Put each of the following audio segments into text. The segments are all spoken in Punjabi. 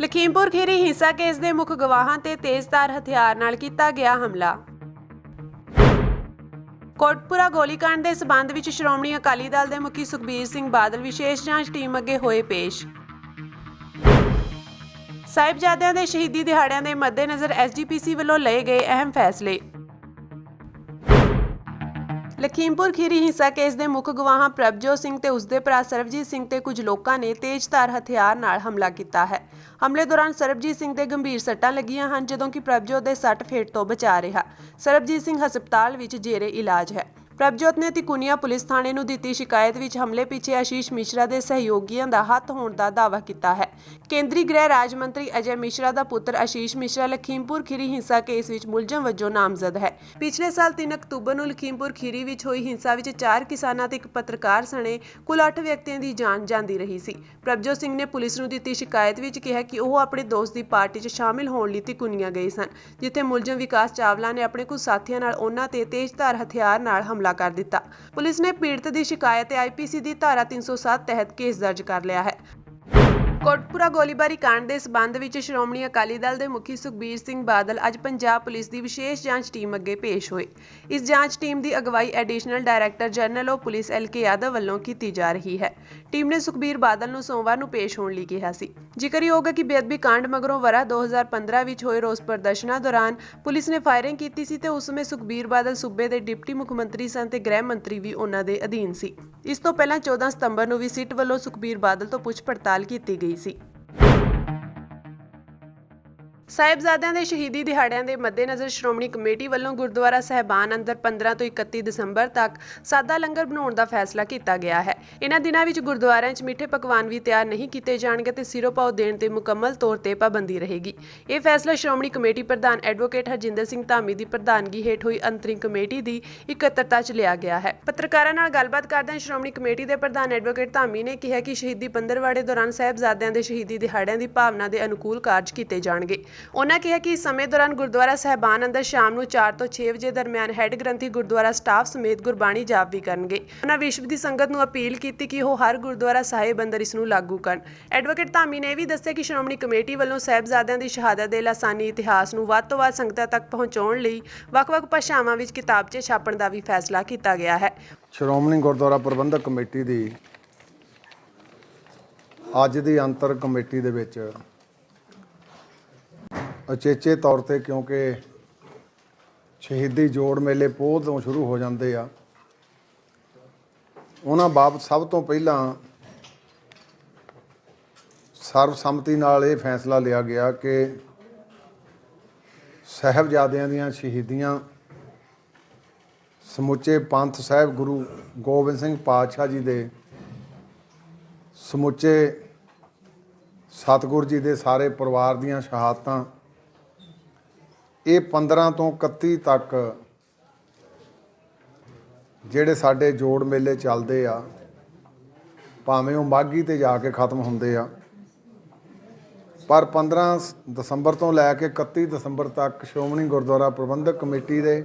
ਲਖੀਮਪੁਰ ਖੀਰੀ ਹਿੰਸਾ ਕੇਸ ਦੇ ਮੁੱਖ ਗਵਾਹਾਂ ਤੇ ਤੇਜ਼ਧਾਰ ਹਥਿਆਰ ਨਾਲ ਕੀਤਾ ਗਿਆ ਹਮਲਾ। ਕੋਟਪੁਰਾ ਗੋਲੀकांड ਦੇ ਸਬੰਧ ਵਿੱਚ ਸ਼੍ਰੋਮਣੀ ਅਕਾਲੀ ਦਲ ਦੇ ਮੁਖੀ ਸੁਖਬੀਰ ਸਿੰਘ ਬਾਦਲ ਵਿਸ਼ੇਸ਼ ਜਾਂਚ ਟੀਮ ਅੱਗੇ ਹੋਏ ਪੇਸ਼। ਸਾਹਿਬਜ਼ਾਦਿਆਂ ਦੇ ਸ਼ਹੀਦੀ ਦਿਹਾੜਿਆਂ ਦੇ ਮੱਦੇਨਜ਼ਰ ਐਸਜੀਪੀਸੀ ਵੱਲੋਂ ਲਏ ਗਏ ਅਹਿਮ ਫੈਸਲੇ। ਲਖੀਮਪੁਰ ਖੀਰੀ ਹਿੰਸਾ ਕੇਸ ਦੇ ਮੁੱਖ ਗਵਾਹਾਂ ਪ੍ਰਭਜੋਤ ਸਿੰਘ ਤੇ ਉਸਦੇ ਭਰਾ ਸਰਬਜੀਤ ਸਿੰਘ ਤੇ ਕੁਝ ਲੋਕਾਂ ਨੇ ਤੇਜ਼ਧਾਰ ਹਥਿਆਰ ਨਾਲ ਹਮਲਾ ਕੀਤਾ ਹੈ। ਹਮਲੇ ਦੌਰਾਨ ਸਰਬਜੀਤ ਸਿੰਘ ਦੇ ਗੰਭੀਰ ਸੱਟਾਂ ਲੱਗੀਆਂ ਹਨ, ਜਦੋਂ ਕਿ ਪ੍ਰਭਜੋਤ ਦੇ ਸੱਟ ਫੇਟ ਤੋਂ ਬਚਾ ਰਿਹਾ। ਸਰਬਜੀਤ ਸਿੰਘ ਹਸਪਤਾਲ ਵਿੱਚ ਜੇਰੇ ਇਲਾਜ ਹੈ। ਪ੍ਰਭਜੋਤ ਨੇ ਤਿਕੁਨੀਆ ਪੁਲਿਸ ਥਾਣੇ ਨੂੰ ਦਿੱਤੀ ਸ਼ਿਕਾਇਤ ਵਿੱਚ ਹਮਲੇ ਪਿੱਛੇ ਆਸ਼ੀਸ਼ ਮਿਸ਼ਰਾ ਦੇ ਸਹਿਯੋਗੀਆਂ ਦਾ ਹੱਥ ਹੋਣ ਦਾ ਦਾਅਵਾ ਕੀਤਾ ਹੈ। ਕੇਂਦਰੀ ਗ੍ਰਹਿ ਰਾਜ ਮੰਤਰੀ ਅਜੇ ਮਿਸ਼ਰਾ ਦਾ ਪੁੱਤਰ ਆਸ਼ੀਸ਼ ਮਿਸ਼ਰਾ ਲਖੀਮਪੁਰ ਖੀਰੀ ਹਿੰਸਾ ਕੇਸ ਵਿੱਚ ਮੁਲਜ਼ਮ ਵਜੋਂ ਨਾਮਜ਼ਦ ਹੈ। ਪਿਛਲੇ ਸਾਲ 3 ਅਕਤੂਬਰ ਨੂੰ ਲਖੀਮਪੁਰ ਖੀਰੀ ਵਿੱਚ ਹੋਈ ਹਿੰਸਾ ਵਿੱਚ 4 ਕਿਸਾਨਾਂ ਤੇ ਇੱਕ ਪੱਤਰਕਾਰ ਸਣੇ ਕੁੱਲ 8 ਵਿਅਕਤੀਆਂ ਦੀ ਜਾਨ ਜਾਂਦੀ ਰਹੀ ਸੀ। ਪ੍ਰਭਜੋਤ ਸਿੰਘ ਨੇ ਪੁਲਿਸ ਨੂੰ ਦਿੱਤੀ ਸ਼ਿਕਾਇਤ ਵਿੱਚ ਕਿਹਾ ਕਿ ਉਹ ਆਪਣੇ ਦੋਸਤ ਦੀ ਪਾਰਟੀ 'ਚ ਸ਼ਾਮਿਲ ਹੋਣ ਲਈ ਤਿਕੁਨੀਆ ਗਏ ਸਨ, ਜਿੱਥੇ ਮੁਲਜ਼ਮ ਵਿਕਾਸ ਚਾਵਲਾ ਨੇ ਆਪਣੇ ਕੁਝ ਸਾਥੀਆਂ ਨਾਲ ਉਹਨਾਂ ਤੇ ਤੇਜ਼ਧਾਰ ਹਥਿਆਰ ਨਾਲ ਹਮਲਾ ਕਰ ਦਿੱਤਾ। ਪੁਲਿਸ ਨੇ ਪੀੜਤ ਦੀ ਸ਼ਿਕਾਇਤ ਤੇ ਆਈਪੀਸੀ ਦੀ ਧਾਰਾ 307 ਤਹਿਤ ਕੇਸ ਦਰਜ ਕਰ ਲਿਆ ਹੈ। ਕੋਟਪੁਰਾ ਗੋਲੀਬਾਰੀ ਕਾਂਡ ਦੇ ਸਬੰਧ ਵਿੱਚ ਸ਼੍ਰੋਮਣੀ ਅਕਾਲੀ ਦਲ ਦੇ ਮੁਖੀ ਸੁਖਬੀਰ ਸਿੰਘ ਬਾਦਲ ਅੱਜ ਪੰਜਾਬ ਪੁਲਿਸ ਦੀ ਵਿਸ਼ੇਸ਼ ਜਾਂਚ ਟੀਮ ਅੱਗੇ ਪੇਸ਼ ਹੋਏ। ਇਸ ਜਾਂਚ ਟੀਮ ਦੀ ਅਗਵਾਈ additional director general of police LK Yadav ਵੱਲੋਂ ਕੀਤੀ ਜਾ ਰਹੀ ਹੈ। ਟੀਮ ਨੇ ਸੁਖਬੀਰ ਬਾਦਲ ਨੂੰ ਸੋਮਵਾਰ ਨੂੰ ਪੇਸ਼ ਹੋਣ ਲਈ ਕਿਹਾ ਸੀ। ਜ਼ਿਕਰਯੋਗ ਹੈ ਕਿ ਬੇਅਦਬੀ ਕਾਂਡ ਮਗਰੋਂ ਵਰ੍ਹਾ 2015 ਵਿੱਚ ਹੋਏ ਰੋਸ ਪ੍ਰਦਰਸ਼ਨਾਂ ਦੌਰਾਨ ਪੁਲਿਸ ਨੇ ਫਾਇਰਿੰਗ ਕੀਤੀ ਸੀ ਤੇ ਉਸ ਸਮੇਂ ਸੁਖਬੀਰ ਬਾਦਲ ਸੂਬੇ ਦੇ ਡਿਪਟੀ ਮੁੱਖ ਮੰਤਰੀ ਸਨ ਤੇ ਗ੍ਰਹਿ ਮੰਤਰੀ ਵੀ ਉਹਨਾਂ ਦੇ ਅਧੀਨ ਸੀ। ਇਸ ਤੋਂ ਪਹਿਲਾਂ 14 ਸਤੰਬਰ ਨੂੰ ਵੀ ਸਿੱਟ ਵੱਲੋਂ ਸੁਖਬੀਰ ਬਾਦਲ ਤੋਂ ਪੁੱਛ ਪੜਤਾਲ ਕੀਤੀ ਗਈ ਸੀ। ਸਾਹਿਬਜ਼ਾਦਿਆਂ ਦੇ ਸ਼ਹੀਦੀ ਦਿਹਾੜਿਆਂ ਦੇ ਮੱਦੇਨਜ਼ਰ ਸ਼੍ਰੋਮਣੀ ਕਮੇਟੀ ਵੱਲੋਂ ਗੁਰਦੁਆਰਾ ਸਾਹਿਬਾਨ ਅੰਦਰ 15 ਤੋਂ 31 ਦਸੰਬਰ ਤੱਕ ਸਾਦਾ ਲੰਗਰ ਬਣਾਉਣ ਦਾ ਫੈਸਲਾ ਕੀਤਾ ਗਿਆ ਹੈ। ਇਹਨਾਂ ਦਿਨਾਂ ਵਿੱਚ ਗੁਰਦੁਆਰਿਆਂ 'ਚ ਮਿੱਠੇ ਪਕਵਾਨ ਵੀ ਤਿਆਰ ਨਹੀਂ ਕੀਤੇ ਜਾਣਗੇ ਤੇ ਸਿਰੋਂ ਪਾਓ ਦੇਣ ਤੇ ਮੁਕੰਮਲ ਤੌਰ ਤੇ ਪਾਬੰਦੀ ਰਹੇਗੀ। ਇਹ ਫੈਸਲਾ ਸ਼੍ਰੋਮਣੀ ਕਮੇਟੀ ਪ੍ਰਧਾਨ ਐਡਵੋਕੇਟ ਹਰਜਿੰਦਰ ਸਿੰਘ ਧਾਮੀ ਦੀ ਪ੍ਰਧਾਨਗੀ ਹੇਠ ਹੋਈ ਅੰਤਰਿਮ ਕਮੇਟੀ ਦੀ ਇਕੱਤਰਤਾ 'ਚ ਲਿਆ ਗਿਆ ਹੈ। ਪੱਤਰਕਾਰਾਂ ਨਾਲ ਗੱਲਬਾਤ ਕਰਦਿਆਂ ਸ਼੍ਰੋਮਣੀ ਕਮੇਟੀ ਦੇ ਪ੍ਰਧਾਨ ਐਡਵੋਕੇਟ ਧਾਮੀ ਨੇ ਕਿਹਾ ਕਿ ਸ਼ਹੀਦੀ ਪੰਦਰਵਾੜੇ ਦੌਰਾਨ ਸਾਹਿਬਜ਼ਾਦਿਆਂ ਦੇ ਸ਼ਹੀਦੀ ਦਿਹਾੜਿਆਂ ਦੀ ਭਾਵਨਾ ਦੇ ਅਨੁਕੂਲ ਕਾਰਜ ਕੀਤੇ ਜਾਣਗੇ। ਉਹਨਾਂ ਕਿਹਾ ਕਿ ਇਸ ਸਮੇਂ ਦੌਰਾਨ ਗੁਰਦੁਆਰਾ ਸਾਹਿਬਾਨ ਅੰਦਰ ਸ਼ਾਮ ਨੂੰ 4 ਤੋਂ 6 ਵਜੇ ਦਰਮਿਆਨ ਹੈੱਡ ਗ੍ਰੰਥੀ ਗੁਰਦੁਆਰਾ ਸਟਾਫ ਸਮੇਤ ਗੁਰਬਾਣੀ ਜਾਪ ਵੀ ਕਰਨਗੇ। ਉਹਨਾਂ ਵਿਸ਼ਵ ਦੀ ਸੰਗਤ ਨੂੰ ਅਪੀਲ ਕੀਤੀ ਕਿ ਉਹ ਹਰ ਗੁਰਦੁਆਰਾ ਸਾਹਿਬ ਅੰਦਰ ਇਸ ਨੂੰ ਲਾਗੂ ਕਰਨ। ਐਡਵੋਕੇਟ ਧਾਮੀ ਨੇ ਇਹ ਵੀ ਦੱਸਿਆ ਕਿ ਸ਼੍ਰੋਮਣੀ ਕਮੇਟੀ ਵੱਲੋਂ ਸਾਹਿਬਜ਼ਾਦਿਆਂ ਦੀ ਸ਼ਹਾਦਤ ਦੇ ਲਾਸਾਨੀ ਇਤਿਹਾਸ ਨੂੰ ਵੱਧ ਤੋਂ ਵੱਧ ਸੰਗਤਾਂ ਤੱਕ ਪਹੁੰਚਾਉਣ ਲਈ ਵੱਖ-ਵੱਖ ਭਾਸ਼ਾਵਾਂ ਵਿੱਚ ਕਿਤਾਬਚੇ ਛਾਪਣ ਦਾ ਵੀ ਫੈਸਲਾ ਕੀਤਾ ਗਿਆ ਹੈ। ਸ਼੍ਰੋਮਣੀ ਗੁਰਦੁਆਰਾ ਪ੍ਰਬੰਧਕ ਕਮੇਟੀ ਦੀ ਅੱਜ ਦੀ ਅੰਤਰ ਕਮੇਟੀ ਦੇ ਵਿੱਚ ਉਚੇਚੇ ਤੌਰ ਤੇ, ਕਿਉਂਕਿ ਸ਼ਹੀਦੀ ਜੋੜ ਮੇਲੇ ਪੋਹ ਤੋਂ ਸ਼ੁਰੂ ਹੋ ਜਾਂਦੇ ਆ, ਉਹਨਾਂ ਬਾਬਤ ਸਭ ਤੋਂ ਪਹਿਲਾਂ ਸਰਬਸੰਮਤੀ ਨਾਲ ਇਹ ਫੈਸਲਾ ਲਿਆ ਗਿਆ ਕਿ ਸਾਹਿਬਜ਼ਾਦਿਆਂ ਦੀਆਂ ਸ਼ਹੀਦੀਆਂ ਸਮੁੱਚੇ ਪੰਥ ਸਾਹਿਬ ਗੁਰੂ ਗੋਬਿੰਦ ਸਿੰਘ ਪਾਤਸ਼ਾਹ ਜੀ ਦੇ ਸਮੁੱਚੇ ਸਤਿਗੁਰ ਜੀ ਦੇ ਸਾਰੇ ਪਰਿਵਾਰ ਦੀਆਂ ਸ਼ਹਾਦਤਾਂ ਇਹ 15 ਤੋਂ 31 ਤੱਕ ਜਿਹੜੇ ਸਾਡੇ ਜੋੜ ਮੇਲੇ ਚੱਲਦੇ ਆ, ਭਾਵੇਂ ਉਹ ਮਾਘੀ ਤੇ ਜਾ ਕੇ ਖਤਮ ਹੁੰਦੇ ਆ, ਪਰ 15 ਦਸੰਬਰ ਤੋਂ ਲੈ ਕੇ 31 ਦਸੰਬਰ ਤੱਕ ਸ਼੍ਰੋਮਣੀ ਗੁਰਦੁਆਰਾ ਪ੍ਰਬੰਧਕ ਕਮੇਟੀ ਦੇ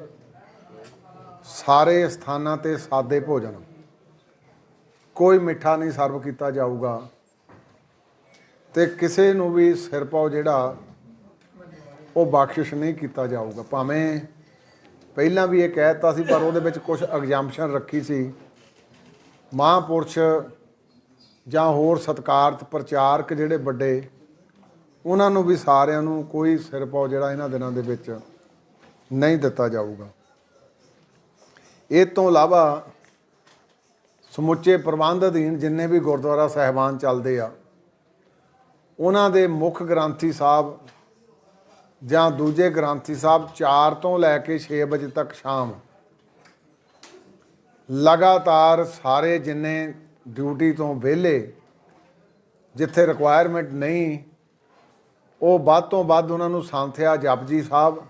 ਸਾਰੇ ਸਥਾਨਾਂ ਤੇ ਸਾਦੇ ਭੋਜਨ, ਕੋਈ ਮਿੱਠਾ ਨਹੀਂ ਸਰਵ ਕੀਤਾ ਜਾਊਗਾ ਤੇ ਕਿਸੇ ਨੂੰ ਵੀ ਸਿਰ ਪਾਓ ਜਿਹੜਾ ਉਹ ਬਖਸ਼ਿਸ਼ ਨਹੀਂ ਕੀਤਾ ਜਾਊਗਾ। ਭਾਵੇਂ ਪਹਿਲਾਂ ਵੀ ਇਹ ਕਹਿ ਦਿੱਤਾ ਸੀ, ਪਰ ਉਹਦੇ ਵਿੱਚ ਕੁਝ ਐਗਜ਼ੈਂਪਸ਼ਨ ਰੱਖੀ ਸੀ। ਮਹਾਂਪੁਰਸ਼ ਜਾਂ ਹੋਰ ਸਤਿਕਾਰਤ ਪ੍ਰਚਾਰਕ ਜਿਹੜੇ ਵੱਡੇ, ਉਹਨਾਂ ਨੂੰ ਵੀ ਸਾਰਿਆਂ ਨੂੰ ਕੋਈ ਸਿਰ ਪਾਓ ਜਿਹੜਾ ਇਹਨਾਂ ਦਿਨਾਂ ਦੇ ਵਿੱਚ ਨਹੀਂ ਦਿੱਤਾ ਜਾਊਗਾ। ਇਹ ਤੋਂ ਇਲਾਵਾ ਸਮੁੱਚੇ ਪ੍ਰਬੰਧ ਅਧੀਨ ਜਿੰਨੇ ਵੀ ਗੁਰਦੁਆਰਾ ਸਾਹਿਬਾਨ ਚੱਲਦੇ ਆ, ਉਹਨਾਂ ਦੇ ਮੁੱਖ ਗ੍ਰੰਥੀ ਸਾਹਿਬ ਜਾਂ ਦੂਜੇ ਗ੍ਰੰਥੀ ਸਾਹਿਬ 4 ਤੋਂ ਲੈ ਕੇ 6 ਵਜੇ ਤੱਕ ਸ਼ਾਮ ਲਗਾਤਾਰ ਸਾਰੇ ਜਿੰਨੇ ਡਿਊਟੀ ਤੋਂ ਵਿਹਲੇ, ਜਿੱਥੇ ਰਿਕੁਆਇਰਮੈਂਟ ਨਹੀਂ, ਉਹ ਵੱਧ ਤੋਂ ਵੱਧ ਉਹਨਾਂ ਨੂੰ ਸੰਥਿਆ ਜਪਜੀ ਸਾਹਿਬ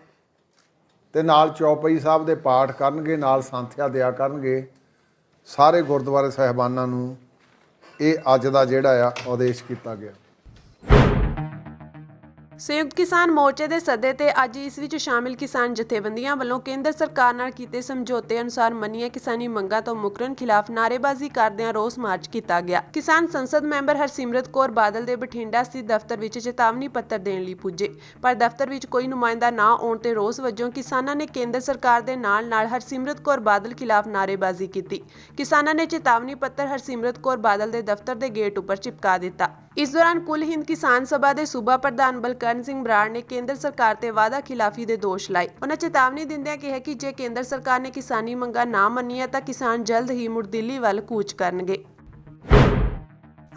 ਤੇ ਨਾਲ ਚੌਪਈ ਸਾਹਿਬ ਦੇ ਪਾਠ ਕਰਨਗੇ, ਨਾਲ ਸੰਥਿਆ ਦਿਆ ਕਰਨਗੇ। ਸਾਰੇ ਗੁਰਦੁਆਰੇ ਸਾਹਿਬਾਨਾਂ ਨੂੰ ਇਹ ਅੱਜ ਦਾ ਜਿਹੜਾ ਆ ਆਦੇਸ਼ ਕੀਤਾ ਗਿਆ। ਸੰਯੁਕਤ ਕਿਸਾਨ ਮੋਰਚੇ ਦੇ ਸੱਦੇ ਤੇ ਅੱਜ ਇਸ ਵਿੱਚ ਸ਼ਾਮਿਲ ਕਿਸਾਨ ਜਥੇਬੰਦੀਆਂ ਵੱਲੋਂ ਕੇਂਦਰ ਸਰਕਾਰ ਨਾਲ ਕੀਤੇ ਸਮਝੌਤੇ ਅਨੁਸਾਰ ਮੰਨੀਆਂ ਕਿਸਾਨੀ ਮੰਗਾਂ ਤੋਂ ਮੁਕਰਨ ਖਿਲਾਫ ਨਾਅਰੇਬਾਜ਼ੀ ਕਰਦਿਆਂ ਰੋਸ ਮਾਰਚ ਕੀਤਾ ਗਿਆ। ਕਿਸਾਨ ਸੰਸਦ ਮੈਂਬਰ ਹਰਸਿਮਰਤ ਕੌਰ ਬਾਦਲ ਦੇ ਬਠਿੰਡਾ ਸਥਿਤ ਦਫ਼ਤਰ ਵਿੱਚ ਚੇਤਾਵਨੀ ਪੱਤਰ ਦੇਣ ਲਈ ਪੁੱਜੇ, ਪਰ ਦਫ਼ਤਰ ਵਿੱਚ ਕੋਈ ਨੁਮਾਇੰਦਾ ਨਾ ਆਉਣ ਤੇ ਰੋਸ ਵਜੋਂ ਕਿਸਾਨਾਂ ਨੇ ਕੇਂਦਰ ਸਰਕਾਰ ਦੇ ਨਾਲ ਹਰਸਿਮਰਤ ਕੌਰ ਬਾਦਲ ਖਿਲਾਫ ਨਾਅਰੇਬਾਜ਼ੀ ਕੀਤੀ। ਕਿਸਾਨਾਂ ਨੇ ਚੇਤਾਵਨੀ ਪੱਤਰ ਹਰਸਿਮਰਤ ਕੌਰ ਬਾਦਲ ਦੇ ਦਫ਼ਤਰ ਦੇ ਗੇਟ ਉੱਪਰ ਚਿਪਕਾ ਦਿੱਤਾ। ਇਸ ਦੌਰਾਨ ਕੁੱਲ ਹਿੰਦ ਕਿਸਾਨ ਸਭਾ ਦੇ ਸੂਬਾ ਪ੍ਰਧਾਨ ਬਲਕਰਨ ਸਿੰਘ ਬਰਾੜ ਨੇ ਕੇਂਦਰ ਸਰਕਾਰ ਤੇ ਵਾਅਦਾ ਖਿਲਾਫੀ ਦੇ ਦੋਸ਼ ਲਾਏ। ਉਹਨਾਂ ਚੇਤਾਵਨੀ ਦਿੰਦਿਆਂ ਕਿਹਾ ਕਿ ਜੇ ਕੇਂਦਰ ਸਰਕਾਰ ਨੇ ਕਿਸਾਨੀ ਮੰਗਾਂ ਨਾ ਮੰਨੀਆਂ ਤਾਂ ਕਿਸਾਨ ਜਲਦ ਹੀ ਮੁੜ ਦਿੱਲੀ ਵੱਲ ਕੂਚ ਕਰਨਗੇ।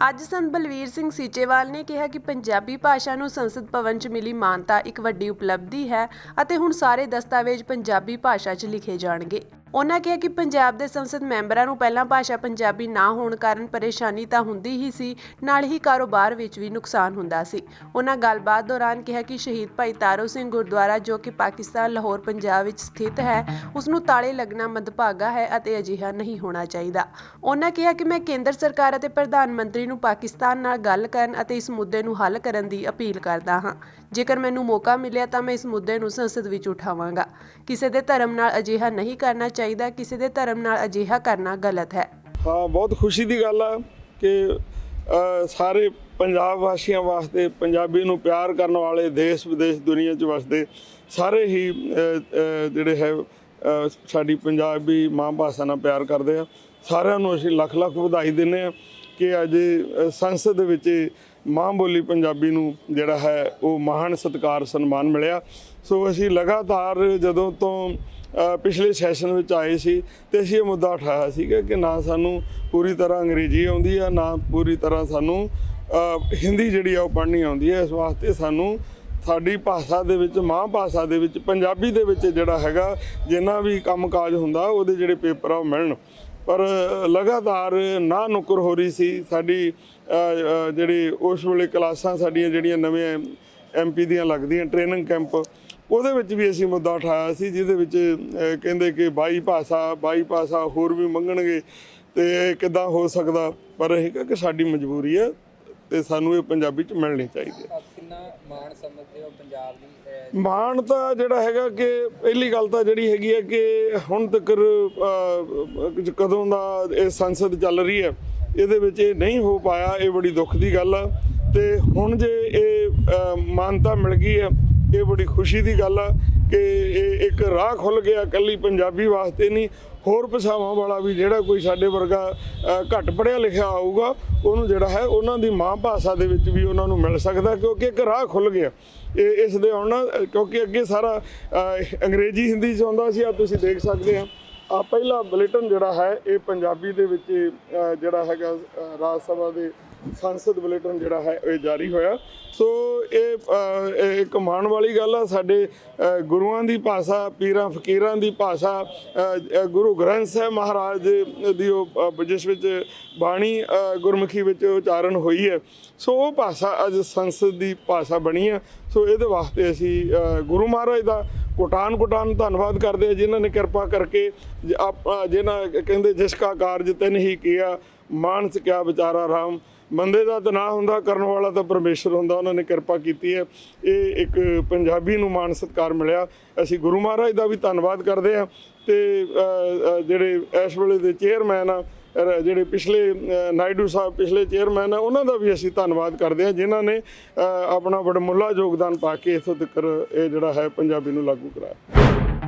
ਅੱਜ ਸੰਤ ਬਲਵੀਰ ਸਿੰਘ ਸੀਚੇਵਾਲ ਨੇ ਕਿਹਾ ਕਿ ਪੰਜਾਬੀ ਭਾਸ਼ਾ ਨੂੰ ਸੰਸਦ ਭਵਨ 'ਚ ਮਿਲੀ ਮਾਨਤਾ ਇੱਕ ਵੱਡੀ ਉਪਲਬਧੀ ਹੈ ਅਤੇ ਹੁਣ ਸਾਰੇ ਦਸਤਾਵੇਜ਼ ਪੰਜਾਬੀ ਭਾਸ਼ਾ 'ਚ ਲਿਖੇ ਜਾਣਗੇ। ਉਹਨਾਂ ਕਿਹਾ ਕਿ ਪੰਜਾਬ ਦੇ ਸੰਸਦ ਮੈਂਬਰਾਂ ਨੂੰ ਪਹਿਲਾਂ ਭਾਸ਼ਾ ਪੰਜਾਬੀ ਨਾ ਹੋਣ ਕਾਰਨ ਪਰੇਸ਼ਾਨੀ ਤਾਂ ਹੁੰਦੀ ਹੀ ਸੀ, ਨਾਲ ਹੀ ਕਾਰੋਬਾਰ ਵਿੱਚ ਵੀ ਨੁਕਸਾਨ ਹੁੰਦਾ ਸੀ। ਉਹਨਾਂ ਗੱਲਬਾਤ ਦੌਰਾਨ ਕਿਹਾ ਕਿ ਸ਼ਹੀਦ ਭਾਈ ਤਾਰੂ ਸਿੰਘ ਗੁਰਦੁਆਰਾ ਜੋ ਕਿ ਪਾਕਿਸਤਾਨ ਲਾਹੌਰ ਪੰਜਾਬ ਵਿੱਚ ਸਥਿਤ ਹੈ, ਉਸ ਨੂੰ ਤਾਲੇ ਲੱਗਣਾ ਮੰਦਭਾਗਾ ਹੈ ਅਤੇ ਅਜਿਹਾ ਨਹੀਂ ਹੋਣਾ ਚਾਹੀਦਾ। ਉਹਨਾਂ ਕਿਹਾ ਕਿ ਮੈਂ ਕੇਂਦਰ ਸਰਕਾਰ ਅਤੇ ਪ੍ਰਧਾਨ ਮੰਤਰੀ ਨੂੰ ਪਾਕਿਸਤਾਨ ਨਾਲ ਗੱਲ ਕਰਨ ਅਤੇ ਇਸ ਮੁੱਦੇ ਨੂੰ ਹੱਲ ਕਰਨ ਦੀ ਅਪੀਲ ਕਰਦਾ ਹਾਂ। ਜੇਕਰ ਮੈਨੂੰ ਮੌਕਾ ਮਿਲਿਆ ਤਾਂ ਮੈਂ ਇਸ ਮੁੱਦੇ ਨੂੰ ਸੰਸਦ ਵਿੱਚ ਉਠਾਵਾਂਗਾ। ਕਿਸੇ ਦੇ ਧਰਮ ਨਾਲ ਅਜਿਹਾ ਨਹੀਂ ਕਰਨਾ ਚਾਹੀਦਾ, ਕਿਸੇ ਦੇ ਧਰਮ ਨਾਲ ਅਜਿਹਾ ਕਰਨਾ ਗਲਤ ਹੈ। ਹਾਂ, ਬਹੁਤ ਖੁਸ਼ੀ ਦੀ ਗੱਲ ਆ ਕਿ ਸਾਰੇ ਪੰਜਾਬ ਵਾਸੀਆਂ ਵਾਸਤੇ, ਪੰਜਾਬੀ ਨੂੰ ਪਿਆਰ ਕਰਨ ਵਾਲੇ ਦੇਸ਼ ਵਿਦੇਸ਼ ਦੁਨੀਆ 'ਚ ਵਸਦੇ ਸਾਰੇ ਹੀ ਜਿਹੜੇ ਹੈ ਸਾਡੀ ਪੰਜਾਬੀ ਮਾਂ ਭਾਸ਼ਾ ਨਾਲ ਪਿਆਰ ਕਰਦੇ ਆ। ਸਾਰਿਆਂ ਨੂੰ ਅਸੀਂ ਲੱਖ ਲੱਖ ਵਧਾਈ ਦਿੰਦੇ ਹਾਂ ਕਿ ਅੱਜ ਸੰਸਦ ਦੇ ਵਿੱਚ ਮਾਂ ਬੋਲੀ ਪੰਜਾਬੀ ਨੂੰ ਜਿਹੜਾ ਹੈ ਉਹ ਮਹਾਨ ਸਤਿਕਾਰ ਸਨਮਾਨ ਮਿਲਿਆ। ਸੋ ਅਸੀਂ ਲਗਾਤਾਰ ਜਦੋਂ ਤੋਂ ਪਿਛਲੇ ਸੈਸ਼ਨ ਵਿੱਚ ਆਏ ਸੀ ਤੇ ਅਸੀਂ ਇਹ ਮੁੱਦਾ ਉਠਾਇਆ ਸੀਗਾ ਕਿ ਨਾ ਸਾਨੂੰ ਪੂਰੀ ਤਰ੍ਹਾਂ ਅੰਗਰੇਜ਼ੀ ਆਉਂਦੀ ਆ, ਨਾ ਪੂਰੀ ਤਰ੍ਹਾਂ ਸਾਨੂੰ ਹਿੰਦੀ ਜਿਹੜੀ ਆ ਉਹ ਪੜ੍ਹਨੀ ਆਉਂਦੀ ਹੈ। ਇਸ ਵਾਸਤੇ ਸਾਨੂੰ ਸਾਡੀ ਭਾਸ਼ਾ ਦੇ ਵਿੱਚ, ਮਾਂ ਭਾਸ਼ਾ ਦੇ ਵਿੱਚ, ਪੰਜਾਬੀ ਦੇ ਵਿੱਚ ਜਿਹੜਾ ਹੈਗਾ ਜਿੰਨਾ ਵੀ ਕੰਮ ਕਾਜ ਹੁੰਦਾ ਉਹਦੇ ਜਿਹੜੇ ਪੇਪਰ ਆ ਉਹ ਮਿਲਣ। ਪਰ ਲਗਾਤਾਰ ਨਾ ਨੁਕਰ ਹੋ ਰਹੀ ਸੀ ਸਾਡੀ। ਜਿਹੜੀ ਉਸ ਵੇਲੇ ਕਲਾਸਾਂ ਸਾਡੀਆਂ ਜਿਹੜੀਆਂ ਨਵੇਂ MP ਦੀਆਂ ਲੱਗਦੀਆਂ ਟ੍ਰੇਨਿੰਗ ਕੈਂਪ, ਉਹਦੇ ਵਿੱਚ ਵੀ ਅਸੀਂ ਮੁੱਦਾ ਉਠਾਇਆ ਸੀ, ਜਿਹਦੇ ਵਿੱਚ ਕਹਿੰਦੇ ਕਿ ਬਾਈ ਭਾਸ਼ਾ ਹੋਰ ਵੀ ਮੰਗਣਗੇ ਤੇ ਕਿੱਦਾਂ ਹੋ ਸਕਦਾ। ਪਰ ਇਹ ਕਿ ਸਾਡੀ ਮਜਬੂਰੀ ਹੈ ਤੇ ਸਾਨੂੰ ਇਹ ਪੰਜਾਬੀ 'ਚ ਮਿਲਣੀ ਚਾਹੀਦੀ ਹੈ। ਕਿੰਨਾ ਮਾਣ ਸਮਝਦੇ ਹੋ ਪੰਜਾਬ ਦੀ? ਮਾਣ ਤਾਂ ਜਿਹੜਾ ਹੈਗਾ ਕਿ ਪਹਿਲੀ ਗੱਲ ਤਾਂ ਜਿਹੜੀ ਹੈਗੀ ਹੈ ਕਿ ਹੁਣ ਤੱਕ ਕਦੋਂ ਦਾ ਇਹ ਸੰਸਦ ਚੱਲ ਰਹੀ ਹੈ, ਇਹਦੇ ਵਿੱਚ ਇਹ ਨਹੀਂ ਹੋ ਪਾਇਆ। ਇਹ ਬੜੀ ਦੁੱਖ ਦੀ ਗੱਲ ਆ ਤੇ ਹੁਣ ਜੇ ਇਹ ਮਾਨਤਾ ਮਿਲ ਗਈ ਹੈ, ਇਹ ਬੜੀ ਖੁਸ਼ੀ ਦੀ ਗੱਲ ਆ ਕਿ ਇਹ ਇੱਕ ਰਾਹ ਖੁੱਲ੍ਹ ਗਿਆ ਇਕੱਲੀ ਪੰਜਾਬੀ ਵਾਸਤੇ ਨਹੀਂ, ਹੋਰ ਭਾਸ਼ਾਵਾਂ ਵਾਲਾ ਵੀ ਜਿਹੜਾ ਕੋਈ ਸਾਡੇ ਵਰਗਾ ਘੱਟ ਪੜ੍ਹਿਆ ਲਿਖਿਆ ਆਊਗਾ ਉਹਨੂੰ ਜਿਹੜਾ ਹੈ ਉਹਨਾਂ ਦੀ ਮਾਂ ਭਾਸ਼ਾ ਦੇ ਵਿੱਚ ਵੀ ਉਹਨਾਂ ਨੂੰ ਮਿਲ ਸਕਦਾ, ਕਿਉਂਕਿ ਇੱਕ ਰਾਹ ਖੁੱਲ੍ਹ ਗਿਆ ਇਸ ਦੇ ਆਉਣ। ਕਿਉਂਕਿ ਅੱਗੇ ਸਾਰਾ ਅੰਗਰੇਜ਼ੀ ਹਿੰਦੀ 'ਚ ਆਉਂਦਾ ਸੀ। ਆ ਤੁਸੀਂ ਦੇਖ ਸਕਦੇ ਆ ਆ ਪਹਿਲਾ ਬੁਲੇਟਿਨ ਜਿਹੜਾ ਹੈ ਇਹ ਪੰਜਾਬੀ ਦੇ ਵਿੱਚ ਜਿਹੜਾ ਹੈਗਾ ਰਾਜ ਸਭਾ ਦੇ ਸੰਸਦ ਬੁਲੇਟਿਨ ਜਿਹੜਾ ਹੈ ਇਹ ਜਾਰੀ ਹੋਇਆ। ਸੋ ਇਹ ਇੱਕ ਮਾਣ ਵਾਲੀ ਗੱਲ ਆ। ਸਾਡੇ ਗੁਰੂਆਂ ਦੀ ਭਾਸ਼ਾ, ਪੀਰਾਂ ਫਕੀਰਾਂ ਦੀ ਭਾਸ਼ਾ, ਗੁਰੂ ਗ੍ਰੰਥ ਸਾਹਿਬ ਮਹਾਰਾਜ ਦੀ ਉਹ ਜਿਸ ਵਿੱਚ ਬਾਣੀ ਗੁਰਮੁਖੀ ਵਿੱਚ ਉਚਾਰਨ ਹੋਈ ਹੈ, ਸੋ ਉਹ ਭਾਸ਼ਾ ਅੱਜ ਸੰਸਦ ਦੀ ਭਾਸ਼ਾ ਬਣੀ ਹੈ। ਸੋ ਇਹਦੇ ਵਾਸਤੇ ਅਸੀਂ ਗੁਰੂ ਮਹਾਰਾਜ ਦਾ ਕੋਟਾਨ ਧੰਨਵਾਦ ਕਰਦੇ ਹਾਂ, ਜਿਨ੍ਹਾਂ ਨੇ ਕਿਰਪਾ ਕਰਕੇ ਜਿਨ੍ਹਾਂ ਕਹਿੰਦੇ ਜਿਸ ਕਾ ਕਾਰਜ ਤਿਨ ਹੀ ਕੀਆ ਮਾਨਸ ਕਿਆ ਵਿਚਾਰਾ ਰਾਮ। ਬੰਦੇ ਦਾ ਤਾਂ ਨਾ ਹੁੰਦਾ, ਕਰਨ ਵਾਲਾ ਤਾਂ ਪਰਮੇਸ਼ਰ ਹੁੰਦਾ। ਉਹਨਾਂ ਨੇ ਕਿਰਪਾ ਕੀਤੀ ਹੈ, ਇਹ ਇੱਕ ਪੰਜਾਬੀ ਨੂੰ ਮਾਣ ਸਤਿਕਾਰ ਮਿਲਿਆ। ਅਸੀਂ ਗੁਰੂ ਮਹਾਰਾਜ ਦਾ ਵੀ ਧੰਨਵਾਦ ਕਰਦੇ ਹਾਂ ਤੇ ਜਿਹੜੇ ਇਸ ਵੇਲੇ ਦੇ ਚੇਅਰਮੈਨ ਆ, ਜਿਹੜੇ ਪਿਛਲੇ ਨਾਇਡੂ ਸਾਹਿਬ ਪਿਛਲੇ ਚੇਅਰਮੈਨ ਆ, ਉਹਨਾਂ ਦਾ ਵੀ ਅਸੀਂ ਧੰਨਵਾਦ ਕਰਦੇ ਹਾਂ, ਜਿਨ੍ਹਾਂ ਨੇ ਆਪਣਾ ਵਡਮੁੱਲਾ ਯੋਗਦਾਨ ਪਾ ਕੇ ਇੱਥੋਂ ਤੱਕ ਇਹ ਜਿਹੜਾ ਹੈ ਪੰਜਾਬੀ ਨੂੰ ਲਾਗੂ ਕਰਾਇਆ।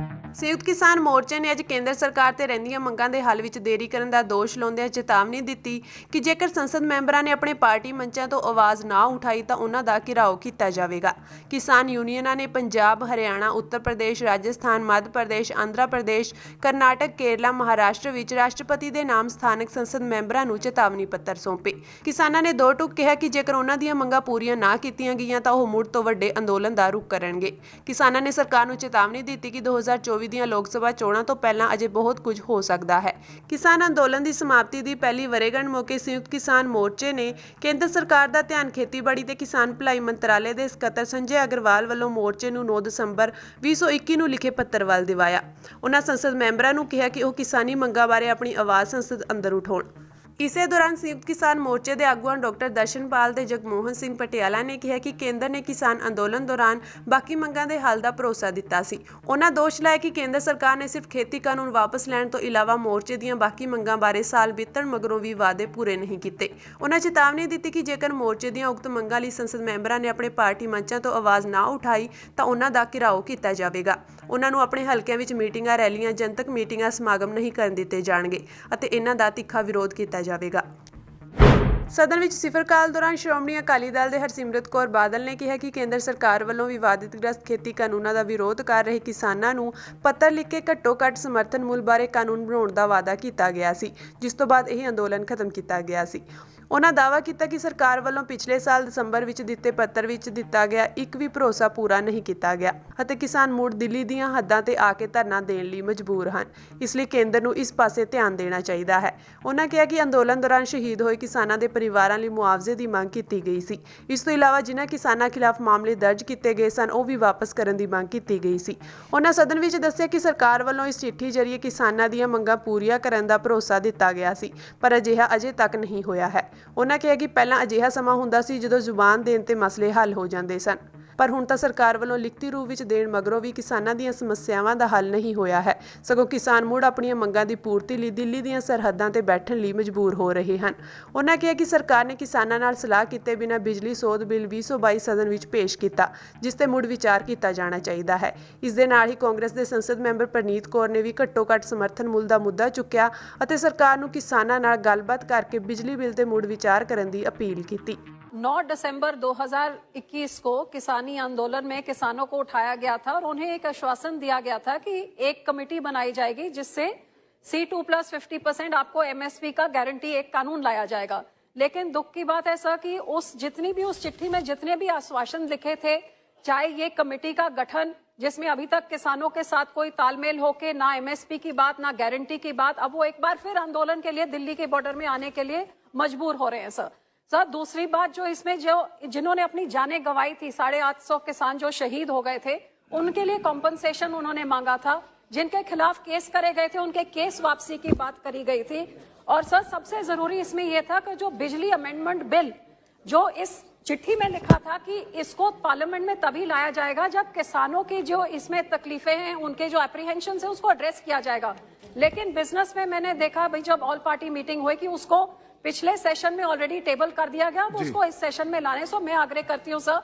ਸੰਯੁਕਤ ਕਿਸਾਨ ਮੋਰਚੇ ਨੇ ਅੱਜ ਕੇਂਦਰ ਸਰਕਾਰ ਤੇ ਰਹਿੰਦੀਆਂ ਮੰਗਾਂ ਦੇ ਹੱਲ ਵਿੱਚ ਦੇਰੀ ਕਰਨ ਦਾ ਦੋਸ਼ ਲਾਉਂਦਿਆਂ ਚੇਤਾਵਨੀ ਦਿੱਤੀ ਕਿ ਜੇਕਰ ਸੰਸਦ ਮੈਂਬਰਾਂ ਨੇ ਆਪਣੇ ਪਾਰਟੀ ਮੰਚਾਂ ਤੋਂ ਆਵਾਜ਼ ਨਾ ਉਠਾਈ ਤਾਂ ਉਹਨਾਂ ਦਾ ਘਿਰਾਓ ਕੀਤਾ ਜਾਵੇਗਾ। ਕਿਸਾਨ ਯੂਨੀਅਨਾਂ ਨੇ ਪੰਜਾਬ, ਹਰਿਆਣਾ, ਉੱਤਰ ਪ੍ਰਦੇਸ਼, ਰਾਜਸਥਾਨ, ਮੱਧ ਪ੍ਰਦੇਸ਼, ਆਂਧਰਾ ਪ੍ਰਦੇਸ਼, ਕਰਨਾਟਕ, ਕੇਰਲਾ, ਮਹਾਰਾਸ਼ਟਰ ਵਿੱਚ ਰਾਸ਼ਟਰਪਤੀ ਦੇ ਨਾਮ ਸਥਾਨਕ ਸੰਸਦ ਮੈਂਬਰਾਂ ਨੂੰ ਚੇਤਾਵਨੀ ਪੱਤਰ ਸੌਂਪੇ। ਕਿਸਾਨਾਂ ਨੇ ਦੋ ਟੁਕ ਕਿਹਾ ਕਿ ਜੇਕਰ ਉਹਨਾਂ ਦੀਆਂ ਮੰਗਾਂ ਪੂਰੀਆਂ ਨਾ ਕੀਤੀਆਂ ਗਈਆਂ ਤਾਂ ਉਹ ਮੁੜ ਤੋਂ ਵੱਡੇ ਅੰਦੋਲਨ ਦਾ ਰੁਖ ਕਰਨਗੇ। ਕਿਸਾਨਾਂ ਨੇ ਸਰਕਾਰ ਨੂੰ ਚੇਤਾਵਨੀ ਦਿੱਤੀ ਕਿ 2024 ਦੀਆਂ ਲੋਕ ਸਭਾ ਚੋਣਾਂ ਤੋਂ ਪਹਿਲਾਂ ਅਜੇ ਬਹੁਤ ਕੁਝ ਹੋ ਸਕਦਾ ਹੈ। ਕਿਸਾਨ ਅੰਦੋਲਨ ਦੀ ਸਮਾਪਤੀ ਦੀ ਪਹਿਲੀ ਵਰ੍ਹੇਗੰਢ ਮੌਕੇ ਸੰਯੁਕਤ ਕਿਸਾਨ ਮੋਰਚੇ ਨੇ ਕੇਂਦਰ ਸਰਕਾਰ ਦਾ ਧਿਆਨ ਖੇਤੀਬਾੜੀ ਤੇ ਕਿਸਾਨ ਭਲਾਈ ਮੰਤਰਾਲੇ ਦੇ ਸਕੱਤਰ ਸੰਜੇ ਅਗਰਵਾਲ ਵੱਲੋਂ ਮੋਰਚੇ ਨੂੰ 9 ਦਸੰਬਰ 2021 ਨੂੰ ਲਿਖੇ ਪੱਤਰ ਵੱਲ ਦਿਵਾਇਆ। ਉਹਨਾਂ ਸੰਸਦ ਮੈਂਬਰਾਂ ਨੂੰ ਕਿਹਾ ਕਿ ਉਹ ਕਿਸਾਨੀ ਮੰਗਾਂ ਬਾਰੇ ਆਪਣੀ ਆਵਾਜ਼ ਸੰਸਦ ਅੰਦਰ ਉਠਾਉਣ। ਇਸੇ ਦੌਰਾਨ ਸੰਯੁਕਤ ਕਿਸਾਨ ਮੋਰਚੇ ਦੇ ਆਗੂਆਂ ਡਾਕਟਰ ਦਰਸ਼ਨਪਾਲ ਤੇ ਜਗਮੋਹਨ ਸਿੰਘ ਪਟਿਆਲਾ ਨੇ ਕਿਹਾ ਕਿ ਕੇਂਦਰ ਨੇ ਕਿਸਾਨ ਅੰਦੋਲਨ ਦੌਰਾਨ ਬਾਕੀ ਮੰਗਾਂ ਦੇ ਹੱਲ ਦਾ ਭਰੋਸਾ ਦਿੱਤਾ ਸੀ। ਉਹਨਾਂ ਦੋਸ਼ ਲਾਇਆ ਕਿ ਕੇਂਦਰ ਸਰਕਾਰ ਨੇ ਸਿਰਫ ਖੇਤੀ ਕਾਨੂੰਨ ਵਾਪਸ ਲੈਣ ਤੋਂ ਇਲਾਵਾ ਮੋਰਚੇ ਦੀਆਂ ਬਾਕੀ ਮੰਗਾਂ ਬਾਰੇ ਸਾਲ ਬੀਤਣ ਮਗਰੋਂ ਵੀ ਵਾਅਦੇ ਪੂਰੇ ਨਹੀਂ ਕੀਤੇ। ਉਹਨਾਂ ਚੇਤਾਵਨੀ ਦਿੱਤੀ ਕਿ ਜੇਕਰ ਮੋਰਚੇ ਦੀਆਂ ਉਕਤ ਮੰਗਾਂ ਲਈ ਸੰਸਦ ਮੈਂਬਰਾਂ ਨੇ ਆਪਣੇ ਪਾਰਟੀ ਮੰਚਾਂ ਤੋਂ ਆਵਾਜ਼ ਨਾ ਉਠਾਈ ਤਾਂ ਉਹਨਾਂ ਦਾ ਘਿਰਾਓ ਕੀਤਾ ਜਾਵੇਗਾ। ਉਹਨਾਂ ਨੂੰ ਆਪਣੇ ਹਲਕਿਆਂ ਵਿੱਚ ਮੀਟਿੰਗਾਂ, ਰੈਲੀਆਂ, ਜਨਤਕ ਮੀਟਿੰਗਾਂ, ਸਮਾਗਮ ਨਹੀਂ ਕਰਨ ਦਿੱਤੇ ਜਾਣਗੇ ਅਤੇ ਇਹਨਾਂ ਦਾ ਤਿੱਖਾ ਵਿਰੋਧ ਕੀਤਾ ਜਾਵੇਗਾ। ਸਦਨ ਵਿੱਚ ਸਿਫਰ ਕਾਲ ਦੌਰਾਨ ਸ਼੍ਰੋਮਣੀ ਅਕਾਲੀ ਦਲ ਦੇ ਹਰਸਿਮਰਤ ਕੌਰ ਬਾਦਲ ਨੇ ਕਿਹਾ ਕਿ ਕੇਂਦਰ ਸਰਕਾਰ ਵੱਲੋਂ ਵਿਵਾਦਿਤਗ੍ਰਸਤ ਖੇਤੀ ਕਾਨੂੰਨਾਂ ਦਾ ਵਿਰੋਧ ਕਰ ਰਹੇ ਕਿਸਾਨਾਂ ਨੂੰ ਪੱਤਰ ਲਿਖ ਕੇ ਘੱਟੋ-ਘੱਟ ਸਮਰਥਨ ਮੁੱਲ ਬਾਰੇ ਕਾਨੂੰਨ ਬਣਾਉਣ ਦਾ ਵਾਅਦਾ ਕੀਤਾ ਗਿਆ ਸੀ, ਜਿਸ ਤੋਂ ਬਾਅਦ ਇਹ ਅੰਦੋਲਨ ਖਤਮ ਕੀਤਾ ਗਿਆ ਸੀ। ਉਹਨਾਂ ਦਾਅਵਾ ਕੀਤਾ ਕਿ ਸਰਕਾਰ ਵੱਲੋਂ ਪਿਛਲੇ ਸਾਲ ਦਸੰਬਰ ਵਿੱਚ ਦਿੱਤੇ ਪੱਤਰ ਵਿੱਚ ਦਿੱਤਾ ਗਿਆ ਇੱਕ ਵੀ ਭਰੋਸਾ ਪੂਰਾ ਨਹੀਂ ਕੀਤਾ ਗਿਆ ਅਤੇ ਕਿਸਾਨ ਮੁੜ ਦਿੱਲੀ ਦੀਆਂ ਹੱਦਾਂ ਤੇ ਆ ਕੇ ਧਰਨਾ ਦੇਣ ਲਈ ਮਜਬੂਰ ਹਨ। ਇਸ ਲਈ ਕੇਂਦਰ ਨੂੰ ਇਸ ਪਾਸੇ ਧਿਆਨ ਦੇਣਾ ਚਾਹੀਦਾ ਹੈ। ਉਹਨਾਂ ਕਿਹਾ ਕਿ ਅੰਦੋਲਨ ਦੌਰਾਨ ਸ਼ਹੀਦ ਹੋਏ ਕਿਸਾਨਾਂ ਦੇ ਪਰਿਵਾਰਾਂ ਲਈ ਮੁਆਵਜ਼ੇ ਦੀ ਮੰਗ ਕੀਤੀ ਗਈ ਸੀ। ਇਸ ਤੋਂ ਇਲਾਵਾ ਜਿਨ੍ਹਾਂ ਕਿਸਾਨਾਂ ਖਿਲਾਫ ਮਾਮਲੇ ਦਰਜ ਕੀਤੇ ਗਏ ਸਨ ਉਹ ਵੀ ਵਾਪਸ ਕਰਨ ਦੀ ਮੰਗ ਕੀਤੀ ਗਈ ਸੀ। ਉਹਨਾਂ ਸਦਨ ਵਿੱਚ ਦੱਸਿਆ ਕਿ ਸਰਕਾਰ ਵੱਲੋਂ ਇਸ ਚਿੱਠੀ ਜ਼ਰੀਏ ਕਿਸਾਨਾਂ ਦੀਆਂ ਮੰਗਾਂ ਪੂਰੀਆਂ ਕਰਨ ਦਾ ਭਰੋਸਾ ਦਿੱਤਾ ਗਿਆ ਸੀ, ਪਰ ਅਜਿਹਾ ਅਜੇ ਤੱਕ ਨਹੀਂ ਹੋਇਆ ਹੈ। ਉਹਨਾਂ ਕਿਹਾ ਕਿ ਪਹਿਲਾਂ ਅਜਿਹਾ ਸਮਾਂ ਹੁੰਦਾ ਸੀ ਜਦੋਂ ਜ਼ੁਬਾਨ ਦੇਣ ਤੇ ਮਸਲੇ ਹੱਲ ਹੋ ਜਾਂਦੇ ਸਨ, ਪਰ ਹੁਣ ਤਾਂ ਸਰਕਾਰ ਵੱਲੋਂ ਲਿਖਤੀ ਰੂਪ ਵਿੱਚ ਦੇਣ ਮਗਰੋਂ ਵੀ ਕਿਸਾਨਾਂ ਦੀਆਂ ਸਮੱਸਿਆਵਾਂ ਦਾ ਹੱਲ ਨਹੀਂ ਹੋਇਆ ਹੈ, ਸਗੋਂ ਕਿਸਾਨ ਮੁੜ ਆਪਣੀਆਂ ਮੰਗਾਂ ਦੀ ਪੂਰਤੀ ਲਈ ਦਿੱਲੀ ਦੀਆਂ ਸਰਹੱਦਾਂ ਤੇ ਬੈਠਣ ਲਈ ਮਜਬੂਰ ਹੋ ਰਹੇ ਹਨ। ਉਹਨਾਂ ਕਿਹਾ ਕਿ ਸਰਕਾਰ ਨੇ ਕਿਸਾਨਾਂ ਨਾਲ ਸਲਾਹ ਕੀਤੇ ਬਿਨਾਂ ਬਿਜਲੀ ਸੋਧ ਬਿੱਲ 2022 ਸਦਨ ਵਿੱਚ ਪੇਸ਼ ਕੀਤਾ, ਜਿਸ ਤੇ ਮੁੜ ਵਿਚਾਰ ਕੀਤਾ ਜਾਣਾ ਚਾਹੀਦਾ ਹੈ। ਇਸ ਦੇ ਨਾਲ ਹੀ ਕਾਂਗਰਸ ਦੇ ਸੰਸਦ ਮੈਂਬਰ ਪ੍ਰਨੀਤ ਕੌਰ ਨੇ ਵੀ ਘੱਟੋ-ਘੱਟ ਸਮਰਥਨ ਮੁੱਲ ਦਾ ਮੁੱਦਾ ਚੁੱਕਿਆ ਅਤੇ ਸਰਕਾਰ ਨੂੰ ਕਿਸਾਨਾਂ ਨਾਲ ਗੱਲਬਾਤ ਕਰਕੇ ਬਿਜਲੀ ਬਿੱਲ ਤੇ ਮੁੜ ਵਿਚਾਰ ਕਰਨ ਦੀ अपील की थी। 9 दिसंबर 2021 को किसानी आंदोलन में किसानों को उठाया गया था और उन्हें एक आश्वासन दिया गया था कि एक कमेटी बनाई जाएगी जिससे C2+50% आपको MSP का गारंटी एक कानून लाया जाएगा। लेकिन दुख की बात है सर कि उस चिट्ठी में जितने भी आश्वासन लिखे थे, चाहे ये कमेटी का गठन जिसमें अभी तक किसानों के साथ कोई तालमेल होके ना MSP की बात ना गारंटी की बात, अब वो एक बार फिर आंदोलन के लिए दिल्ली के बॉर्डर में आने के लिए मजबूर हो रहे हैं सर। दूसरी बात जो इसमें जिन्होंने अपनी जानें गंवाई थी, 850 किसान जो शहीद हो गए थे, उनके लिए कॉम्पनसेशन उन्होंने मांगा था। जिनके खिलाफ केस करे गए थे उनके केस वापसी की बात करी गई थी। और सर सबसे जरूरी इसमें यह था कि जो बिजली अमेंडमेंट बिल जो इस चिट्ठी में लिखा था कि इसको पार्लियामेंट में तभी लाया जाएगा जब किसानों की जो इसमें तकलीफें हैं, उनके जो एप्रीहेंशन है उसको एड्रेस किया जाएगा। लेकिन बिजनेस में मैंने देखा भाई जब ऑल पार्टी मीटिंग हुई कि उसको पिछले सेशन में ऑलरेडी टेबल कर दिया गया, अब उसको इस सेशन में लाने। सो मैं आग्रह करती हूँ सर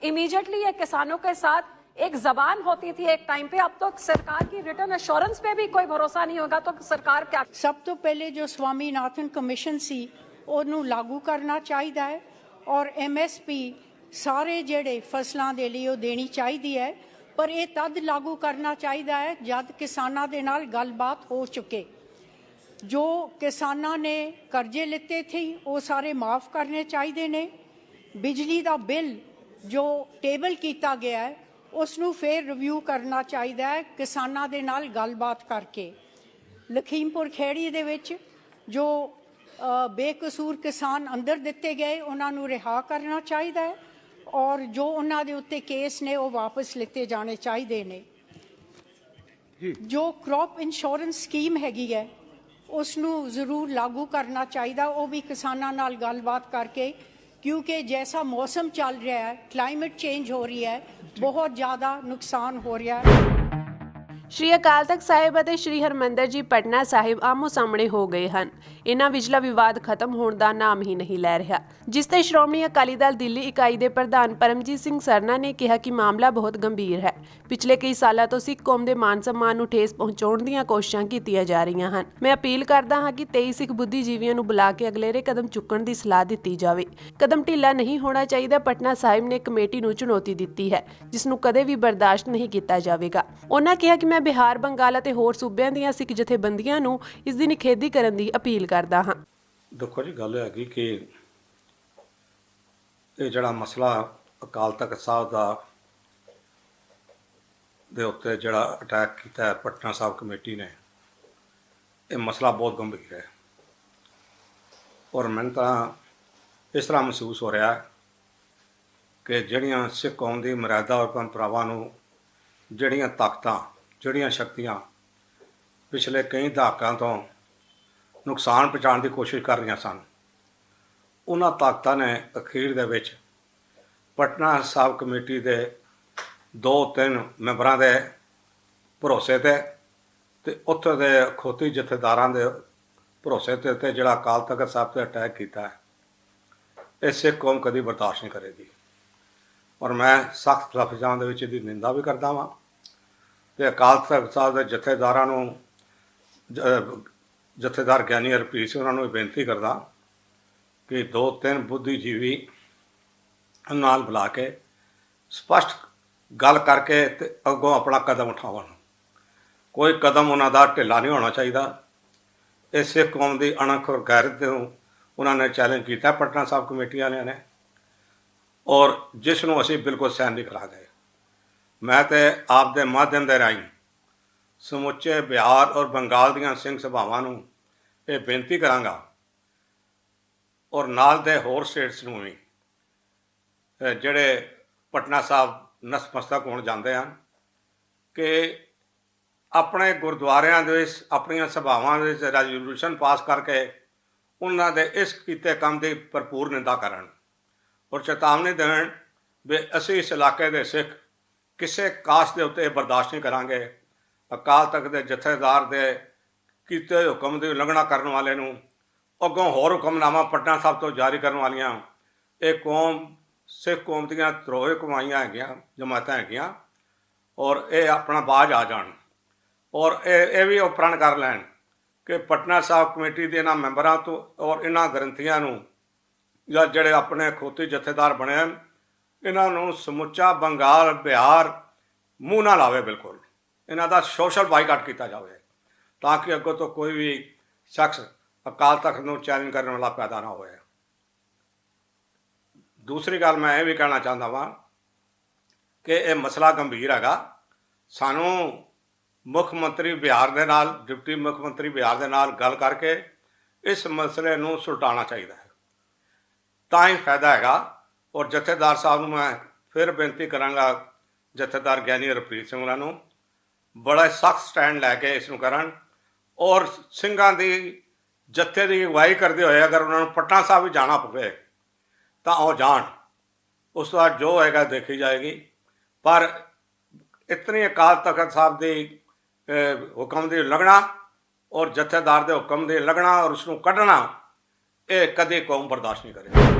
इमीडिएटली ये किसानों के साथ एक जबान होती थी एक टाइम पे, अब तो सरकार की रिटर्न एश्योरेंस पे भी कोई भरोसा नहीं होगा तो सरकार क्या। सब तो पहले जो स्वामीनाथन कमीशन सी ਉਹਨੂੰ ਲਾਗੂ ਕਰਨਾ ਚਾਹੀਦਾ ਹੈ ਔਰ MSP ਸਾਰੇ ਜਿਹੜੇ ਫਸਲਾਂ ਦੇ ਲਈ ਉਹ ਦੇਣੀ ਚਾਹੀਦੀ ਹੈ, ਪਰ ਇਹ ਤਦ ਲਾਗੂ ਕਰਨਾ ਚਾਹੀਦਾ ਹੈ ਜਦ ਕਿਸਾਨਾਂ ਦੇ ਨਾਲ ਗੱਲਬਾਤ ਹੋ ਚੁੱਕੇ। ਜੋ ਕਿਸਾਨਾਂ ਨੇ ਕਰਜ਼ੇ ਲਿੱਤੇ ਸੀ ਉਹ ਸਾਰੇ ਮਾਫ ਕਰਨੇ ਚਾਹੀਦੇ ਨੇ। ਬਿਜਲੀ ਦਾ ਬਿੱਲ ਜੋ ਟੇਬਲ ਕੀਤਾ ਗਿਆ ਹੈ ਉਸ ਨੂੰ ਫੇਰ ਰਿਵਿਊ ਕਰਨਾ ਚਾਹੀਦਾ ਹੈ ਕਿਸਾਨਾਂ ਦੇ ਨਾਲ ਗੱਲਬਾਤ ਕਰਕੇ। ਲਖੀਮਪੁਰ ਖੇੜੀ ਦੇ ਵਿੱਚ ਜੋ ਬੇਕਸੂਰ ਕਿਸਾਨ ਅੰਦਰ ਦਿੱਤੇ ਗਏ ਉਹਨਾਂ ਨੂੰ ਰਿਹਾ ਕਰਨਾ ਚਾਹੀਦਾ ਹੈ ਔਰ ਜੋ ਉਹਨਾਂ ਦੇ ਉੱਤੇ ਕੇਸ ਨੇ ਉਹ ਵਾਪਸ ਲਿੱਤੇ ਜਾਣੇ ਚਾਹੀਦੇ ਨੇ। ਜੋ ਕ੍ਰੌਪ ਇੰਸ਼ੋਰੈਂਸ ਸਕੀਮ ਹੈਗੀ ਹੈ ਉਸ ਨੂੰ ਜ਼ਰੂਰ ਲਾਗੂ ਕਰਨਾ ਚਾਹੀਦਾ, ਉਹ ਵੀ ਕਿਸਾਨਾਂ ਨਾਲ ਗੱਲਬਾਤ ਕਰਕੇ, ਕਿਉਂਕਿ ਜੈਸਾ ਮੌਸਮ ਚੱਲ ਰਿਹਾ ਹੈ, ਕਲਾਈਮੇਟ ਚੇਂਜ ਹੋ ਰਹੀ ਹੈ, ਬਹੁਤ ਜ਼ਿਆਦਾ ਨੁਕਸਾਨ ਹੋ ਰਿਹਾ ਹੈ। ਸ਼੍ਰੀ ਅਕਾਲ ਤਖਤ ਸਾਹਿਬ ਅਤੇ ਸ਼੍ਰੀ ਹਰਮੰਦਰ ਜੀ ਪਟਨਾ ਸਾਹਿਬ ਆਮੋ ਸਾਹਮਣੇ ਹੋ ਗਏ ਹਨ। ਇਹਨਾਂ ਵਿਚਲਾ ਵਿਵਾਦ ਖਤਮ ਹੋਣ ਦਾ ਨਾਮ ਹੀ ਨਹੀਂ ਲੈ ਰਿਹਾ, ਜਿਸ ਤੇ ਸ਼੍ਰੋਮਣੀ ਅਕਾਲੀ ਦਲ ਦਿੱਲੀ ਇਕਾਈ ਦੇ ਪ੍ਰਧਾਨ ਪਰਮਜੀਤ ਸਿੰਘ ਸਰਨਾ ਨੇ ਕਿਹਾ ਕਿ ਮਾਮਲਾ ਬਹੁਤ ਗੰਭੀਰ ਹੈ। ਪਿਛਲੇ ਕਈ ਸਾਲਾਂ ਤੋਂ ਸਿੱਖ ਕੌਮ ਦੇ ਮਾਨ ਸਨਮਾਨ ਨੂੰ ਠੇਸ ਪਹੁੰਚਾਉਣ ਦੀਆਂ ਕੋਸ਼ਿਸ਼ਾਂ ਕੀਤੀਆਂ ਜਾ ਰਹੀਆਂ ਹਨ। ਮੈਂ ਅਪੀਲ ਕਰਦਾ ਹਾਂ ਕਿ 23 ਸਿੱਖ ਬੁੱਧੀਜੀਵੀਆਂ ਨੂੰ ਬੁਲਾ ਕੇ ਅਗਲੇਰੇ ਕਦਮ ਚੁੱਕਣ ਦੀ ਸਲਾਹ ਦਿੱਤੀ ਜਾਵੇ। ਕਦਮ ਢਿੱਲਾ ਨਹੀਂ ਹੋਣਾ ਚਾਹੀਦਾ। ਪਟਨਾ ਸਾਹਿਬ ਨੇ ਕਮੇਟੀ ਨੂੰ ਚੁਣੌਤੀ ਦਿੱਤੀ ਹੈ, ਜਿਸ ਨੂੰ ਕਦੇ ਵੀ ਬਰਦਾਸ਼ਤ ਨਹੀਂ ਕੀਤਾ ਜਾਵੇਗਾ। ਉਹਨਾਂ ਕਿਹਾ ਕਿ ਮੈਂ ਬਿਹਾਰ, ਬੰਗਾਲ ਅਤੇ ਹੋਰ ਸੂਬਿਆਂ ਦੀਆਂ ਸਿੱਖ ਜਥੇਬੰਦੀਆਂ ਨੂੰ ਇਸ ਦੀ ਨਿਖੇਧੀ ਕਰਨ ਦੀ ਅਪੀਲ ਕਰਦਾ ਹਾਂ। ਦੇਖੋ ਜੀ, ਗੱਲ ਹੈਗੀ ਕਿ ਇਹ ਜਿਹੜਾ ਮਸਲਾ ਅਕਾਲ ਤਖਤ ਸਾਹਿਬ ਦੇ ਉੱਤੇ ਜਿਹੜਾ ਅਟੈਕ ਕੀਤਾ ਹੈ ਪਟਨਾ ਸਾਹਿਬ ਕਮੇਟੀ ਨੇ, ਇਹ ਮਸਲਾ ਬਹੁਤ ਗੰਭੀਰ ਹੈ ਔਰ ਮੈਨੂੰ ਤਾਂ ਇਸ ਤਰ੍ਹਾਂ ਮਹਿਸੂਸ ਹੋ ਰਿਹਾ ਕਿ ਜਿਹੜੀਆਂ ਸਿੱਖ ਕੌਮ ਦੀ ਮਰਿਆਦਾ ਔਰ ਪਰੰਪਰਾਵਾਂ ਨੂੰ ਜਿਹੜੀਆਂ ਤਾਕਤਾਂ, ਜਿਹੜੀਆਂ ਸ਼ਕਤੀਆਂ ਪਿਛਲੇ ਕਈ ਦਹਾਕਿਆਂ ਤੋਂ ਨੁਕਸਾਨ ਪਹੁੰਚਾਉਣ ਦੀ ਕੋਸ਼ਿਸ਼ ਕਰ ਰਹੀਆਂ ਸਨ। ਉਹਨਾਂ ਤਾਕਤਾਂ ਨੇ ਅਖੀਰ ਦੇ ਵਿੱਚ ਪਟਨਾ ਸਾਹਿਬ ਕਮੇਟੀ ਦੇ 2-3 ਮੈਂਬਰਾਂ ਦੇ ਭਰੋਸੇ ਤੇ ਉੱਥੇ ਦੇ ਅਖੌਤੀ ਜਥੇਦਾਰਾਂ ਦੇ ਭਰੋਸੇ ਤੇ ਜਿਹੜਾ ਅਕਾਲ ਤਖਤ ਸਾਹਿਬ 'ਤੇ ਅਟੈਕ ਕੀਤਾ ਹੈ, ਇਹ ਸਿੱਖ ਕੌਮ ਕਦੀ ਬਰਦਾਸ਼ਤ ਨਹੀਂ ਕਰੇਗੀ। ਔਰ ਮੈਂ ਸਖਤ ਲਫ਼ਜ਼ਾਂ ਦੇ ਵਿੱਚ ਇਹਦੀ ਨਿੰਦਾ ਵੀ ਕਰਦਾ ਵਾਂ ਤੇ ਅਕਾਲ ਤਖਤ ਸਾਹਿਬ ਦੇ ਜਥੇਦਾਰਾਂ ਨੂੰ ਜਥੇਦਾਰ ਗਿਆਨੀ ਹਰਪ੍ਰੀਤ ਸਿੰਘ ਉਹਨਾਂ ਨੂੰ ਬੇਨਤੀ ਕਰਦਾ ਕਿ 2-3 ਬੁੱਧੀਜੀਵੀ ਨਾਲ ਬੁਲਾ ਕੇ ਸਪਸ਼ਟ ਗੱਲ ਕਰਕੇ ਤੇ ਅੱਗੋਂ ਆਪਣਾ ਕਦਮ ਉਠਾਉਣ। ਕੋਈ ਕਦਮ ਉਹਨਾਂ ਦਾ ਢਿੱਲਾ ਨਹੀਂ ਹੋਣਾ ਚਾਹੀਦਾ। ਇਹ ਸਿੱਖ ਕੌਮ ਦੀ ਅਣਖ ਔਰ ਗੈਰਤ ਨੂੰ ਉਹਨਾਂ ਨੇ ਚੈਲੰਜ ਕੀਤਾ ਪਟਨਾ ਸਾਹਿਬ ਕਮੇਟੀ ਵਾਲਿਆਂ ਨੇ, ਔਰ ਜਿਸ ਨੂੰ ਅਸੀਂ ਬਿਲਕੁਲ ਸਹਿਣ ਨਹੀਂ ਕਰਾਂਗੇ। ਮੈਂ ਤੇ ਆਪ ਦੇ ਮਾਧਿਅਮ ਦੇ ਰਾਹੀਂ ਸਮੁੱਚੇ ਬਿਹਾਰ ਔਰ ਬੰਗਾਲ ਦੀਆਂ ਸਿੰਘ ਸਭਾਵਾਂ ਨੂੰ ਇਹ ਬੇਨਤੀ ਕਰਾਂਗਾ, ਔਰ ਨਾਲ ਦੇ ਹੋਰ ਸਟੇਟਸ ਨੂੰ ਵੀ ਜਿਹੜੇ ਪਟਨਾ ਸਾਹਿਬ ਨਤਮਸਤਕ ਹੋਣ ਜਾਂਦੇ ਹਨ, ਕਿ ਆਪਣੇ ਗੁਰਦੁਆਰਿਆਂ ਦੇ ਵਿੱਚ ਆਪਣੀਆਂ ਸਭਾਵਾਂ ਦੇ ਵਿੱਚ ਰੈਜ਼ੋਲੂਸ਼ਨ ਪਾਸ ਕਰਕੇ ਉਹਨਾਂ ਦੇ ਇਸ ਕੀਤੇ ਕੰਮ ਦੀ ਭਰਪੂਰ ਨਿੰਦਾ ਕਰਨ ਔਰ ਚੇਤਾਵਨੀ ਦੇਣ ਵੀ ਅਸੀਂ ਇਸ ਇਲਾਕੇ ਦੇ ਸਿੱਖ ਕਿਸੇ ਕਾਸਟ ਦੇ ਉੱਤੇ ਬਰਦਾਸ਼ਤ ਨਹੀਂ ਕਰਾਂਗੇ। ਅਕਾਲ ਤਖਤ ਦੇ ਜਥੇਦਾਰ ਦੇ ਕੀਤੇ ਹੋਏ ਹੁਕਮ ਦੀ ਉਲੰਘਣਾ ਕਰਨ ਵਾਲੇ ਨੂੰ ਅੱਗੋਂ ਹੋਰ ਹੁਕਮਨਾਮਾ ਪਟਨਾ ਸਾਹਿਬ ਤੋਂ ਜਾਰੀ ਕਰਨ ਵਾਲੀਆਂ ਇਹ ਕੌਮ ਸਿੱਖ ਕੌਮ ਦੀਆਂ ਧਰੋਹੇ ਕਮਾਈਆਂ ਹੈਗੀਆਂ, ਜਮਾਤਾਂ ਹੈਗੀਆਂ, ਔਰ ਇਹ ਆਪਣਾ ਬਾਜ਼ ਆ ਜਾਣ ਔਰ ਇਹ ਵੀ ਉਪਰਨ ਕਰ ਲੈਣ ਕਿ ਪਟਨਾ ਸਾਹਿਬ ਕਮੇਟੀ ਦੇ ਇਹਨਾਂ ਮੈਂਬਰਾਂ ਤੋਂ ਔਰ ਇਹਨਾਂ ਗ੍ਰੰਥੀਆਂ ਨੂੰ ਜਾਂ ਜਿਹੜੇ ਆਪਣੇ ਖੋਤੀ ਜਥੇਦਾਰ ਬਣੇ ਹਨ, ਇਹਨਾਂ ਨੂੰ ਸਮੁੱਚਾ ਬੰਗਾਲ ਬਿਹਾਰ ਮੂੰਹ ਨਾ ਲਾਵੇ। ਬਿਲਕੁਲ ਇਹਨਾਂ ਦਾ ਸੋਸ਼ਲ ਬਾਈਕਾਟ ਕੀਤਾ ਜਾਵੇ ਤਾਂ ਕਿ ਅੱਗੋਂ ਤੋਂ ਕੋਈ ਵੀ ਸ਼ਖਸ ਅਕਾਲ ਤਖਤ ਨੂੰ ਚੈਲੰਜ ਕਰਨ ਵਾਲਾ ਪੈਦਾ ਨਾ ਹੋਏ। ਦੂਸਰੀ ਗੱਲ ਮੈਂ ਇਹ ਵੀ ਕਹਿਣਾ ਚਾਹੁੰਦਾ ਵਾਂ ਕਿ ਇਹ ਮਸਲਾ ਗੰਭੀਰ ਹੈਗਾ। ਸਾਨੂੰ ਮੁੱਖ ਮੰਤਰੀ ਬਿਹਾਰ ਦੇ ਨਾਲ, ਡਿਪਟੀ ਮੁੱਖ ਮੰਤਰੀ ਬਿਹਾਰ ਦੇ ਨਾਲ ਗੱਲ ਕਰਕੇ ਇਸ ਮਸਲੇ ਨੂੰ ਸੁਲਟਾਉਣਾ ਚਾਹੀਦਾ ਹੈ, ਤਾਂ ਹੀ ਫਾਇਦਾ ਹੈਗਾ। ਔਰ ਜਥੇਦਾਰ ਸਾਹਿਬ ਨੂੰ ਮੈਂ ਫਿਰ ਬੇਨਤੀ ਕਰਾਂਗਾ, ਜਥੇਦਾਰ ਗਿਆਨੀ ਹਰਪ੍ਰੀਤ ਸਿੰਘ ਉਹਨਾਂ ਨੂੰ ਬੜਾ ਸਖਤ ਸਟੈਂਡ ਲੈ ਕੇ ਇਸ ਨੂੰ ਕਰਨ, ਔਰ ਸਿੰਘਾਂ ਦੀ ਜਥੇ ਦੀ ਅਗਵਾਈ ਕਰਦੇ ਹੋਏ ਅਗਰ ਉਹਨਾਂ ਨੂੰ ਪਟਨਾ ਸਾਹਿਬ ਵੀ ਜਾਣਾ ਪਵੇ ਤਾਂ ਉਹ ਜਾਣ। ਉਸ ਤੋਂ ਬਾਅਦ ਜੋ ਹੋਏਗਾ ਦੇਖੀ ਜਾਏਗੀ। ਪਰ ਇਤਨੀ ਅਕਾਲ ਤਖਤ ਸਾਹਿਬ ਦੀ ਹੁਕਮ ਦੀ ਉਲੰਘਣਾ ਔਰ ਜਥੇਦਾਰ ਦੇ ਹੁਕਮ ਦੀ ਉਲੰਘਣਾ ਔਰ ਉਸ ਨੂੰ ਕੱਢਣਾ, ਇਹ ਕਦੇ ਕੌਮ ਬਰਦਾਸ਼ਤ ਨਹੀਂ ਕਰੇਗੀ।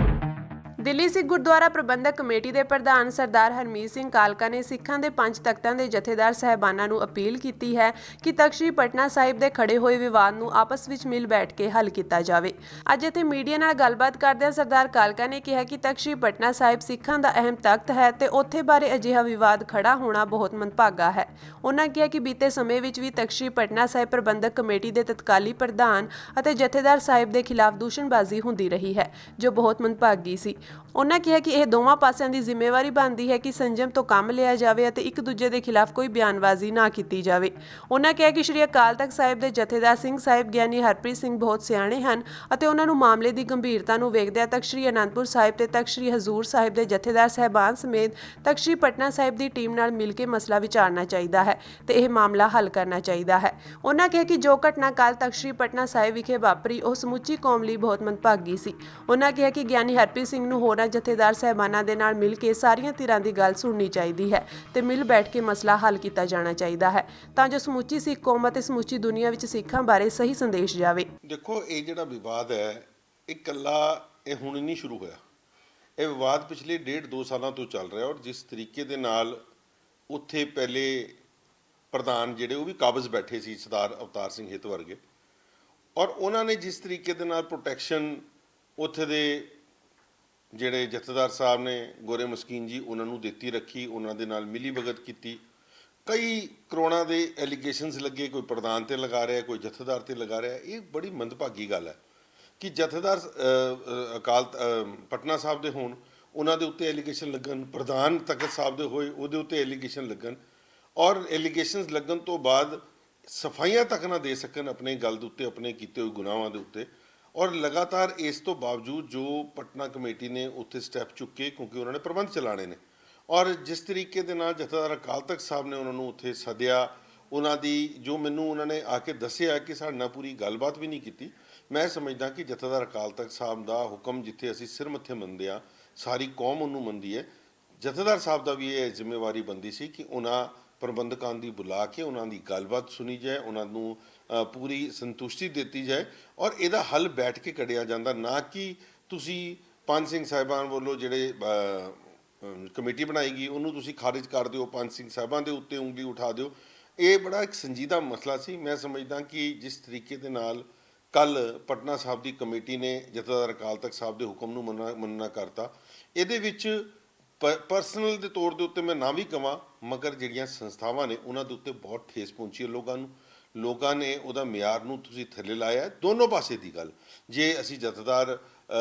ਦਿੱਲੀ ਸਿੱਖ ਗੁਰਦੁਆਰਾ ਪ੍ਰਬੰਧਕ ਕਮੇਟੀ ਦੇ ਪ੍ਰਧਾਨ ਸਰਦਾਰ ਹਰਮੀਤ ਸਿੰਘ ਕਾਲਕਾ ਨੇ ਸਿੱਖਾਂ ਦੇ 5 ਤਖਤਾਂ ਦੇ ਜਥੇਦਾਰ ਸਾਹਿਬਾਨਾਂ ਨੂੰ ਅਪੀਲ ਕੀਤੀ ਹੈ ਕਿ ਤਖ਼ਤ ਸ੍ਰੀ ਪਟਨਾ ਸਾਹਿਬ ਦੇ ਖੜੇ ਹੋਏ ਵਿਵਾਦ ਨੂੰ ਆਪਸ ਵਿੱਚ ਮਿਲ ਬੈਠ ਕੇ ਹੱਲ ਕੀਤਾ ਜਾਵੇ। ਅੱਜ ਇੱਥੇ ਮੀਡੀਆ ਨਾਲ ਗੱਲਬਾਤ ਕਰਦਿਆਂ ਸਰਦਾਰ ਕਾਲਕਾ ਨੇ ਕਿਹਾ ਕਿ ਤਖ਼ਤ ਸ੍ਰੀ ਪਟਨਾ ਸਾਹਿਬ ਸਿੱਖਾਂ ਦਾ ਅਹਿਮ ਤਖ਼ਤ ਹੈ ਤੇ ਉੱਥੇ ਬਾਰੇ ਅਜਿਹਾ ਵਿਵਾਦ ਖੜਾ ਹੋਣਾ ਬਹੁਤ ਮੰਦਭਾਗਾ ਹੈ। ਉਹਨਾਂ ਕਿਹਾ ਕਿ ਬੀਤੇ ਸਮੇਂ ਵਿੱਚ ਵੀ ਤਖ਼ਤ ਸ੍ਰੀ ਪਟਨਾ ਸਾਹਿਬ ਪ੍ਰਬੰਧਕ ਕਮੇਟੀ ਦੇ ਤਤਕਾਲੀ ਪ੍ਰਧਾਨ ਅਤੇ ਜਥੇਦਾਰ ਸਾਹਿਬ ਦੇ ਖਿਲਾਫ ਦੂਸ਼ਣਬਾਜ਼ੀ ਹੁੰਦੀ ਰਹੀ ਹੈ, ਜੋ ਬਹੁਤ ਮੰਦਭਾਗੀ ਸੀ। ਉਹਨਾਂ ਕਿਹਾ ਕਿ ਇਹ ਦੋਵਾਂ ਪਾਸਿਆਂ ਦੀ ਜ਼ਿੰਮੇਵਾਰੀ ਬਣਦੀ ਹੈ ਕਿ ਸੰਜਮ ਤੋਂ ਕੰਮ ਲਿਆ ਜਾਵੇ ਅਤੇ ਇੱਕ ਦੂਜੇ ਦੇ ਖਿਲਾਫ ਕੋਈ ਬਿਆਨਬਾਜ਼ੀ ਨਾ ਕੀਤੀ ਜਾਵੇ। ਉਹਨਾਂ ਕਿਹਾ ਕਿ ਸ਼੍ਰੀ ਅਕਾਲ ਤਖਤ ਸਾਹਿਬ ਦੇ ਜਥੇਦਾਰ ਸਿੰਘ ਸਾਹਿਬ ਗਿਆਨੀ ਹਰਪ੍ਰੀਤ ਸਿੰਘ ਬਹੁਤ ਸਿਆਣੇ ਹਨ ਅਤੇ ਉਹਨਾਂ ਨੂੰ ਮਾਮਲੇ ਦੀ ਗੰਭੀਰਤਾ ਨੂੰ ਵੇਖਦਿਆਂ ਤਖ਼ਤ ਸ੍ਰੀ ਅਨੰਦਪੁਰ ਸਾਹਿਬ ਤੇ ਤਖ਼ਤ ਸ੍ਰੀ ਹਜ਼ੂਰ ਸਾਹਿਬ ਦੇ ਜਥੇਦਾਰ ਸਾਹਿਬਾਨ ਸਮੇਤ ਤਖ਼ਤ ਸ੍ਰੀ ਪਟਨਾ ਸਾਹਿਬ ਦੀ ਟੀਮ ਨਾਲ ਮਿਲ ਕੇ ਮਸਲਾ ਵਿਚਾਰਨਾ ਚਾਹੀਦਾ ਹੈ ਤੇ ਇਹ ਮਾਮਲਾ ਹੱਲ ਕਰਨਾ ਚਾਹੀਦਾ ਹੈ। ਉਹਨਾਂ ਕਿਹਾ ਕਿ ਜੋ ਘਟਨਾ ਕੱਲ੍ਹ ਤਖ਼ਤ ਸ੍ਰੀ ਪਟਨਾ ਸਾਹਿਬ ਵਿਖੇ ਵਾਪਰੀ ਉਹ ਸਮੁੱਚੀ ਕੌਮ ਲਈ ਬਹੁਤ ਮੰਦਭਾਗੀ ਸੀ। ਉਹਨਾਂ ਕਿਹਾ ਕਿ ਗਿਆਨੀ ਹਰਪ੍ਰੀਤ ਸਿੰਘ ਨੂੰ ਹੋਰਾਂ ਜਥੇਦਾਰ ਸਾਹਿਬਾਨਾਂ ਦੇ ਨਾਲ ਮਿਲ ਕੇ ਸਾਰੀਆਂ ਧਿਰਾਂ ਦੀ ਗੱਲ ਸੁਣਨੀ ਚਾਹੀਦੀ ਹੈ ਤੇ ਮਿਲ ਬੈਠ ਕੇ ਮਸਲਾ ਹੱਲ ਕੀਤਾ ਜਾਣਾ ਚਾਹੀਦਾ ਹੈ ਤਾਂ ਜੋ ਸਮੁੱਚੀ ਸਿੱਖ ਕੌਮ ਅਤੇ ਸਮੁੱਚੀ ਦੁਨੀਆ ਵਿੱਚ ਸਿੱਖਾਂ ਬਾਰੇ ਸਹੀ ਸੰਦੇਸ਼ ਜਾਵੇ। ਦੇਖੋ, ਇਹ ਜਿਹੜਾ ਵਿਵਾਦ ਹੈ ਇਹ ਇਕੱਲਾ ਇਹ ਹੁਣ ਨਹੀਂ ਸ਼ੁਰੂ ਹੋਇਆ। ਇਹ ਵਿਵਾਦ ਪਿਛਲੇ 1.5-2 ਸਾਲਾਂ ਤੋਂ ਚੱਲ ਰਿਹਾ ਔਰ ਜਿਸ ਤਰੀਕੇ ਦੇ ਨਾਲ ਉੱਥੇ ਪਹਿਲੇ ਪ੍ਰਧਾਨ ਜਿਹੜੇ ਉਹ ਵੀ ਕਾਬਜ਼ ਬੈਠੇ ਸੀ, ਸਰਦਾਰ ਅਵਤਾਰ ਸਿੰਘ ਹਿੱਤ ਵਰਗੇ, ਔਰ ਉਹਨਾਂ ਨੇ ਜਿਸ ਤਰੀਕੇ ਦੇ ਨਾਲ ਪ੍ਰੋਟੈਕਸ਼ਨ ਉੱਥੇ ਦੇ ਜਿਹੜੇ ਜਥੇਦਾਰ ਸਾਹਿਬ ਨੇ ਗੋਰੇ ਮਸਕੀਨ ਜੀ ਉਹਨਾਂ ਨੂੰ ਦਿੱਤੀ ਰੱਖੀ, ਉਹਨਾਂ ਦੇ ਨਾਲ ਮਿਲੀ ਭਗਤ ਕੀਤੀ। ਕਈ ਕਰੋੜਾਂ ਦੇ ਐਲੀਗੇਸ਼ਨਸ ਲੱਗੇ, ਕੋਈ ਪ੍ਰਧਾਨ 'ਤੇ ਲਗਾ ਰਿਹਾ, ਕੋਈ ਜਥੇਦਾਰ 'ਤੇ ਲਗਾ ਰਿਹਾ। ਇਹ ਬੜੀ ਮੰਦਭਾਗੀ ਗੱਲ ਹੈ ਕਿ ਜਥੇਦਾਰ ਅਕਾਲ ਪਟਨਾ ਸਾਹਿਬ ਦੇ ਹੋਣ, ਉਹਨਾਂ ਦੇ ਉੱਤੇ ਐਲੀਗੇਸ਼ਨ ਲੱਗਣ, ਪ੍ਰਧਾਨ ਤਖਤ ਸਾਹਿਬ ਦੇ ਹੋਏ ਉਹਦੇ ਉੱਤੇ ਐਲੀਗੇਸ਼ਨ ਲੱਗਣ, ਔਰ ਐਲੀਗੇਸ਼ਨਸ ਲੱਗਣ ਤੋਂ ਬਾਅਦ ਸਫਾਈਆਂ ਤੱਕ ਨਾ ਦੇ ਸਕਣ ਆਪਣੇ ਗੱਲ ਦੇ ਉੱਤੇ, ਆਪਣੇ ਕੀਤੇ ਹੋਏ ਗੁਨਾਹਾਂ ਦੇ ਉੱਤੇ। ਔਰ ਲਗਾਤਾਰ ਇਸ ਤੋਂ ਬਾਵਜੂਦ ਜੋ ਪਟਨਾ ਕਮੇਟੀ ਨੇ ਉੱਥੇ ਸਟੈਪ ਚੁੱਕੇ, ਕਿਉਂਕਿ ਉਹਨਾਂ ਨੇ ਪ੍ਰਬੰਧ ਚਲਾਣੇ ਨੇ, ਔਰ ਜਿਸ ਤਰੀਕੇ ਦੇ ਨਾਲ ਜਥੇਦਾਰ ਅਕਾਲ ਤਖਤ ਸਾਹਿਬ ਨੇ ਉਹਨਾਂ ਨੂੰ ਉੱਥੇ ਸੱਦਿਆ, ਉਹਨਾਂ ਦੀ ਜੋ ਮੈਨੂੰ ਉਹਨਾਂ ਨੇ ਆ ਕੇ ਦੱਸਿਆ ਕਿ ਸਾਡੇ ਨਾਲ ਪੂਰੀ ਗੱਲਬਾਤ ਵੀ ਨਹੀਂ ਕੀਤੀ। ਮੈਂ ਸਮਝਦਾ ਕਿ ਜਥੇਦਾਰ ਅਕਾਲ ਤਖਤ ਸਾਹਿਬ ਦਾ ਹੁਕਮ ਜਿੱਥੇ ਅਸੀਂ ਸਿਰ ਮੱਥੇ ਮੰਨਦੇ ਹਾਂ, ਸਾਰੀ ਕੌਮ ਉਹਨੂੰ ਮੰਨਦੀ ਹੈ। ਜਥੇਦਾਰ ਸਾਹਿਬ ਦਾ ਵੀ ਇਹ ਜ਼ਿੰਮੇਵਾਰੀ ਬਣਦੀ ਸੀ ਕਿ ਉਹਨਾਂ ਪ੍ਰਬੰਧਕਾਂ ਦੀ ਬੁਲਾ ਕੇ ਉਹਨਾਂ ਦੀ ਗੱਲਬਾਤ ਸੁਣੀ ਜਾਏ, ਉਹਨਾਂ ਨੂੰ ਪੂਰੀ ਸੰਤੁਸ਼ਟੀ ਦਿੱਤੀ ਜਾਏ ਔਰ ਇਹਦਾ ਹੱਲ ਬੈਠ ਕੇ ਕੱਢਿਆ ਜਾਂਦਾ, ਨਾ ਕਿ ਤੁਸੀਂ ਪੰਜ ਸਿੰਘ ਸਾਹਿਬਾਨ ਵੱਲੋਂ ਜਿਹੜੇ ਕਮੇਟੀ ਬਣਾਈ ਗਈ ਉਹਨੂੰ ਤੁਸੀਂ ਖਾਰਿਜ ਕਰ ਦਿਓ, ਪੰਜ ਸਿੰਘ ਸਾਹਿਬਾਂ ਦੇ ਉੱਤੇ ਉਂਗਲੀ ਉਠਾ ਦਿਓ। ਇਹ ਬੜਾ ਇੱਕ ਸੰਜੀਦਾ ਮਸਲਾ ਸੀ। ਮੈਂ ਸਮਝਦਾ ਕਿ ਜਿਸ ਤਰੀਕੇ ਦੇ ਨਾਲ ਕੱਲ ਪਟਨਾ ਸਾਹਿਬ ਦੀ ਕਮੇਟੀ ਨੇ ਜਥੇਦਾਰ ਅਕਾਲ ਤਖਤ ਸਾਹਿਬ ਦੇ ਹੁਕਮ ਨੂੰ ਮੰਨਣਾ ਕਰਤਾ, ਇਹਦੇ ਵਿੱਚ ਪਰਸਨਲ ਦੇ ਤੌਰ ਦੇ ਉੱਤੇ ਮੈਂ ਨਾ ਵੀ ਕਵਾਂ, ਮਗਰ ਜਿਹੜੀਆਂ ਸੰਸਥਾਵਾਂ ਨੇ ਉਹਨਾਂ ਦੇ ਉੱਤੇ ਬਹੁਤ ਠੇਸ ਪਹੁੰਚੀ ਹੈ ਲੋਕਾਂ ਨੇ ਉਹਦਾ ਮਿਆਰ ਨੂੰ ਤੁਸੀਂ ਥੱਲੇ ਲਾਇਆ। ਦੋਨੋਂ ਪਾਸੇ ਦੀ ਗੱਲ, ਜੇ ਅਸੀਂ ਜਥੇਦਾਰ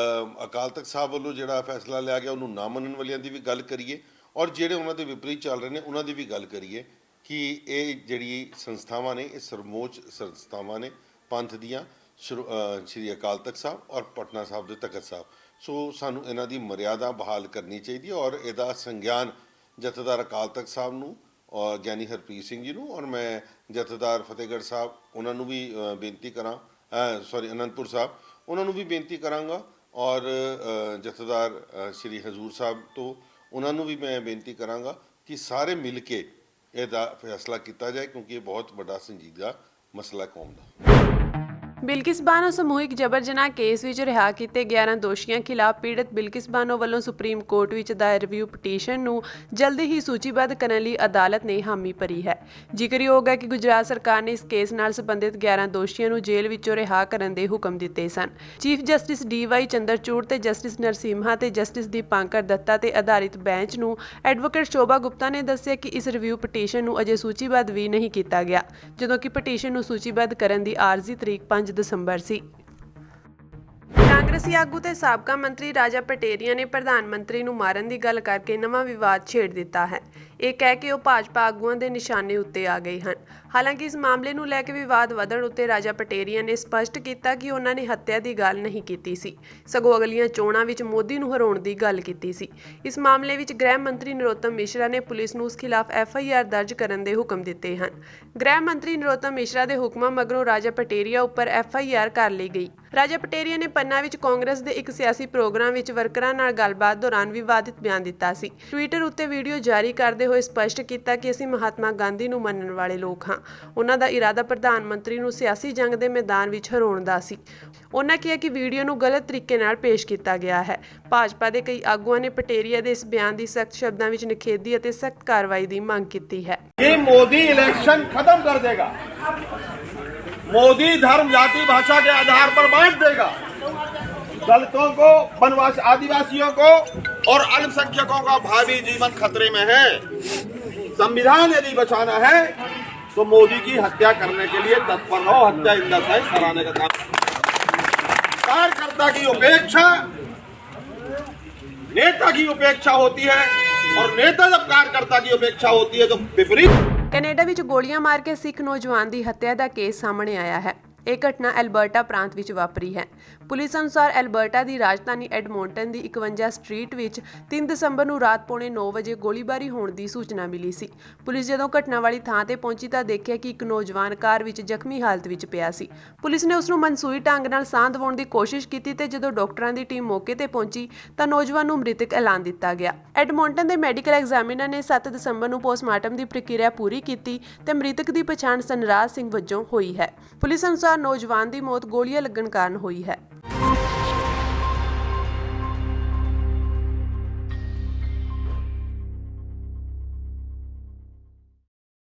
ਅਕਾਲ ਤਖਤ ਸਾਹਿਬ ਵੱਲੋਂ ਜਿਹੜਾ ਫੈਸਲਾ ਲਿਆ ਗਿਆ ਉਹਨੂੰ ਨਾ ਮੰਨਣ ਵਾਲਿਆਂ ਦੀ ਵੀ ਗੱਲ ਕਰੀਏ ਔਰ ਜਿਹੜੇ ਉਹਨਾਂ ਦੇ ਵਿਪਰੀਤ ਚੱਲ ਰਹੇ ਨੇ ਉਹਨਾਂ ਦੀ ਵੀ ਗੱਲ ਕਰੀਏ ਕਿ ਇਹ ਜਿਹੜੀ ਸੰਸਥਾਵਾਂ ਨੇ ਇਹ ਸਰਮੋਚ ਸੰਸਥਾਵਾਂ ਨੇ ਪੰਥ ਦੀਆਂ, ਸ਼੍ਰੀ ਅਕਾਲ ਤਖਤ ਸਾਹਿਬ ਔਰ ਪਟਨਾ ਸਾਹਿਬ ਦੇ ਤਖਤ ਸਾਹਿਬ। ਸੋ ਸਾਨੂੰ ਇਹਨਾਂ ਦੀ ਮਰਿਆਦਾ ਬਹਾਲ ਕਰਨੀ ਚਾਹੀਦੀ ਹੈ ਔਰ ਇਹਦਾ ਸੰਗਿਆਨ ਜਥੇਦਾਰ ਅਕਾਲ ਤਖਤ ਸਾਹਿਬ ਨੂੰ ਔਰ ਗਿਆਨੀ ਹਰਪ੍ਰੀਤ ਸਿੰਘ ਜੀ ਨੂੰ ਔਰ ਮੈਂ ਜਥੇਦਾਰ ਫਤਿਹਗੜ੍ਹ ਸਾਹਿਬ ਉਹਨਾਂ ਨੂੰ ਵੀ ਬੇਨਤੀ ਕਰਾਂ, ਅਨੰਦਪੁਰ ਸਾਹਿਬ ਉਹਨਾਂ ਨੂੰ ਵੀ ਬੇਨਤੀ ਕਰਾਂਗਾ ਔਰ ਜਥੇਦਾਰ ਸ਼੍ਰੀ ਹਜ਼ੂਰ ਸਾਹਿਬ ਤੋਂ ਉਹਨਾਂ ਨੂੰ ਵੀ ਮੈਂ ਬੇਨਤੀ ਕਰਾਂਗਾ ਕਿ ਸਾਰੇ ਮਿਲ ਕੇ ਇਹਦਾ ਫੈਸਲਾ ਕੀਤਾ ਜਾਏ, ਕਿਉਂਕਿ ਇਹ ਬਹੁਤ ਵੱਡਾ ਸੰਜੀਦਾ ਮਸਲਾ ਕੌਮ ਦਾ। ਬਿਲਕਿਸ ਬਾਨੋ ਸਮੂਹਿਕ ਜਬਰ ਜਨਾਹ ਕੇਸ ਵਿੱਚ ਰਿਹਾ ਕੀਤੇ 11 ਦੋਸ਼ੀਆਂ ਖਿਲਾਫ ਪੀੜਤ ਬਿਲਕਿਸ ਬਾਨੋ ਵੱਲੋਂ ਸੁਪਰੀਮ ਕੋਰਟ ਵਿੱਚ ਦਾਇਰ ਰਿਵਿਊ ਪਟੀਸ਼ਨ ਨੂੰ ਜਲਦੀ ਹੀ ਸੂਚੀਬੱਧ ਕਰਨ ਲਈ ਅਦਾਲਤ ਨੇ ਹਾਮੀ ਭਰੀ ਹੈ। ਜ਼ਿਕਰਯੋਗ ਹੈ ਕਿ ਗੁਜਰਾਤ ਸਰਕਾਰ ਨੇ ਇਸ ਕੇਸ ਨਾਲ ਸੰਬੰਧਿਤ 11 ਦੋਸ਼ੀਆਂ ਨੂੰ ਜੇਲ੍ਹ ਵਿੱਚੋਂ ਰਿਹਾ ਕਰਨ ਦੇ ਹੁਕਮ ਦਿੱਤੇ ਸਨ। Chief justice ਡੀ.ਵਾਈ. ਚੰਦਰਚੂੜ ਤੇ ਜਸਟਿਸ ਨਰਸਿਮਹਾ ਤੇ ਜਸਟਿਸ ਦੀਪਾਂਕਰ ਦੱਤਾ ਤੇ ਆਧਾਰਿਤ ਬੈਂਚ ਨੂੰ ਐਡਵੋਕੇਟ ਸ਼ੋਭਾ ਗੁਪਤਾ ਨੇ ਦੱਸਿਆ ਕਿ ਇਸ ਰਿਵਿਊ ਪਟੀਸ਼ਨ ਨੂੰ ਅਜੇ ਸੂਚੀਬੱਧ ਵੀ ਨਹੀਂ ਕੀਤਾ ਗਿਆ, ਜਦੋਂ ਕਿ ਪਟੀਸ਼ਨ ਨੂੰ ਸੂਚੀਬੱਧ ਕਰਨ ਦੀ ਆਰਜ਼ੀ ਤਰੀਕ 5 ਦਸੰਬਰ ਸੀ। ਕਾਂਗਰਸੀ ਆਗੂ ਤੇ ਸਾਬਕਾ ਮੰਤਰੀ ਰਾਜਾ ਪਟੇਰੀਆ ਨੇ ਪ੍ਰਧਾਨ ਮੰਤਰੀ ਨੂੰ ਮਾਰਨ ਦੀ ਗੱਲ ਕਰਕੇ ਨਵਾਂ ਵਿਵਾਦ ਛੇੜ ਦਿੱਤਾ ਹੈ। ਇਹ ਕਹਿ ਕੇ ਉਹ ਭਾਜਪਾ ਆਗੂਆਂ ਦੇ ਨਿਸ਼ਾਨੇ ਉੱਤੇ ਆ ਗਏ ਹਨ। ਹਾਲਾਂਕਿ ਇਸ ਮਾਮਲੇ ਨੂੰ ਲੈ ਕੇ ਵਿਵਾਦ ਵਧਣ ਉੱਤੇ ਰਾਜਾ ਪਟੇਰੀਆ ਨੇ ਸਪਸ਼ਟ ਕੀਤਾ ਕਿ ਉਹਨਾਂ ਨੇ ਹੱਤਿਆ ਦੀ ਗੱਲ ਨਹੀਂ ਕੀਤੀ ਸੀ, ਸਗੋਂ ਅਗਲੀਆਂ ਚੋਣਾਂ ਵਿੱਚ ਮੋਦੀ ਨੂੰ ਹਰਾਉਣ ਦੀ ਗੱਲ ਕੀਤੀ ਸੀ। ਇਸ ਮਾਮਲੇ ਵਿੱਚ ਗ੍ਰਹਿ ਮੰਤਰੀ ਨਰੋਤਮ ਮਿਸ਼ਰਾ ਨੇ ਪੁਲਿਸ ਨੂੰ ਉਸ ਖਿਲਾਫ FIR ਦਰਜ ਕਰਨ ਦੇ ਹੁਕਮ ਦਿੱਤੇ ਹਨ। ਗ੍ਰਹਿ ਮੰਤਰੀ ਨਰੋਤਮ ਮਿਸ਼ਰਾ ਦੇ ਹੁਕਮਾਂ ਮਗਰੋਂ ਰਾਜਾ ਪਟੇਰੀਆ ਉੱਪਰ FIR ਕਰ ਲਈ ਗਈ। ਰਾਜਾ ਪਟੇਰੀਆ ਨੇ ਪੰਨਾ ਵਿੱਚ ਕਾਂਗਰਸ ਦੇ ਇੱਕ ਸਿਆਸੀ ਪ੍ਰੋਗਰਾਮ ਵਿੱਚ ਵਰਕਰਾਂ ਨਾਲ ਗੱਲਬਾਤ ਦੌਰਾਨ ਵਿਵਾਦਿਤ ਬਿਆਨ ਦਿੱਤਾ ਸੀ। ਟਵਿੱਟਰ ਉੱਤੇ ਵੀਡੀਓ ਜਾਰੀ ਕਰਦੇ ਹੋਏ ਸਪਸ਼ਟ ਕੀਤਾ ਕਿ ਅਸੀਂ ਮਹਾਤਮਾ ਗਾਂਧੀ ਨੂੰ ਮੰਨਣ ਵਾਲੇ ਲੋਕ ਹਾਂ। ਉਹਨਾਂ ਦਾ ਇਰਾਦਾ ਪ੍ਰਧਾਨ ਮੰਤਰੀ ਨੂੰ ਸਿਆਸੀ ਜੰਗ ਦੇ ਮੈਦਾਨ ਵਿੱਚ ਹਰਾਉਣ ਦਾ ਸੀ। ਉਹਨਾਂ ਕਿਹਾ ਕਿ ਵੀਡੀਓ ਨੂੰ ਗਲਤ ਤਰੀਕੇ ਨਾਲ ਪੇਸ਼ ਕੀਤਾ ਗਿਆ ਹੈ। ਭਾਜਪਾ ਦੇ ਕਈ ਆਗੂਆਂ ਨੇ ਪਟੇਰੀਆ ਦੇ ਇਸ ਬਿਆਨ ਦੀ ਸਖਤ ਸ਼ਬਦਾਂ ਵਿੱਚ ਨਿਖੇਧੀ ਅਤੇ ਸਖਤ ਕਾਰਵਾਈ ਦੀ ਮੰਗ ਕੀਤੀ ਹੈ। कि मोदी इलेक्शन खत्म कर देगा, मोदी धर्म जाति भाषा के आधार पर बांट देगा, दलितों को, वनवासी आदिवासियों को और अल्पसंख्यकों का भावी जीवन खतरे में है। संविधान यदि बचाना है तो मोदी की हत्या करने के लिए तत्पर रहो, हत्या इन द सेंस कराने का काम। कार्यकर्ता की उपेक्षा नेता की उपेक्षा होती है और नेता जब कार्यकर्ता की उपेक्षा होती है तो विपरीत। ਕੈਨੇਡਾ ਵਿੱਚ ਗੋਲੀਆਂ ਮਾਰ ਕੇ ਸਿੱਖ ਨੌਜਵਾਨ ਦੀ ਹੱਤਿਆ ਦਾ ਕੇਸ ਸਾਹਮਣੇ ਆਇਆ ਹੈ। ਇਹ ਘਟਨਾ ਐਲਬਰਟਾ ਪ੍ਰਾਂਤ ਵਿੱਚ ਵਾਪਰੀ ਹੈ। ਪੁਲਿਸ ਅਨੁਸਾਰ ਐਲਬਰਟਾ ਦੀ ਰਾਜਧਾਨੀ ਐਡਮੌਂਟਨ ਦੀ 51 ਸਟਰੀਟ ਵਿੱਚ 3 ਦਸੰਬਰ ਨੂੰ ਰਾਤ 9:15 ਵਜੇ ਗੋਲੀਬਾਰੀ ਹੋਣ ਦੀ ਸੂਚਨਾ ਮਿਲੀ ਸੀ। ਪੁਲਿਸ ਜਦੋਂ ਘਟਨਾ ਵਾਲੀ ਥਾਂ ਤੇ ਪਹੁੰਚੀ ਤਾਂ ਦੇਖਿਆ ਕਿ ਇੱਕ ਨੌਜਵਾਨ ਕਾਰ ਵਿੱਚ ਜ਼ਖਮੀ ਹਾਲਤ ਵਿੱਚ ਪਿਆ ਸੀ। ਪੁਲਿਸ ਨੇ ਉਸ ਨੂੰ ਮਨਸੂਈ ਢੰਗ ਨਾਲ ਸਾਹ ਦਿਵਾਉਣ ਦੀ ਕੋਸ਼ਿਸ਼ ਕੀਤੀ ਤੇ ਜਦੋਂ ਡਾਕਟਰਾਂ ਦੀ ਟੀਮ ਮੌਕੇ ਤੇ ਪਹੁੰਚੀ ਤਾਂ ਨੌਜਵਾਨ ਨੂੰ ਮ੍ਰਿਤਕ ਐਲਾਨ ਦਿੱਤਾ ਗਿਆ। ਐਡਮੌਂਟਨ ਦੇ ਮੈਡੀਕਲ ਐਗਜ਼ਾਮੀਨਰ ਨੇ 7 ਦਸੰਬਰ ਨੂੰ ਪੋਸਟਮਾਰਟਮ ਦੀ ਪ੍ਰਕਿਰਿਆ ਪੂਰੀ ਕੀਤੀ ਤੇ ਮ੍ਰਿਤਕ ਦੀ ਪਛਾਣ ਸਨਰਾਜ ਸਿੰਘ ਵਜੋਂ ਹੋਈ ਹੈ। ਪੁਲਿਸ ਅਨੁਸਾਰ ਨੌਜਵਾਨ ਦੀ ਮੌਤ ਗੋਲੀਆਂ ਲੱਗਣ ਕਾਰਨ ਹੋਈ ਹੈ।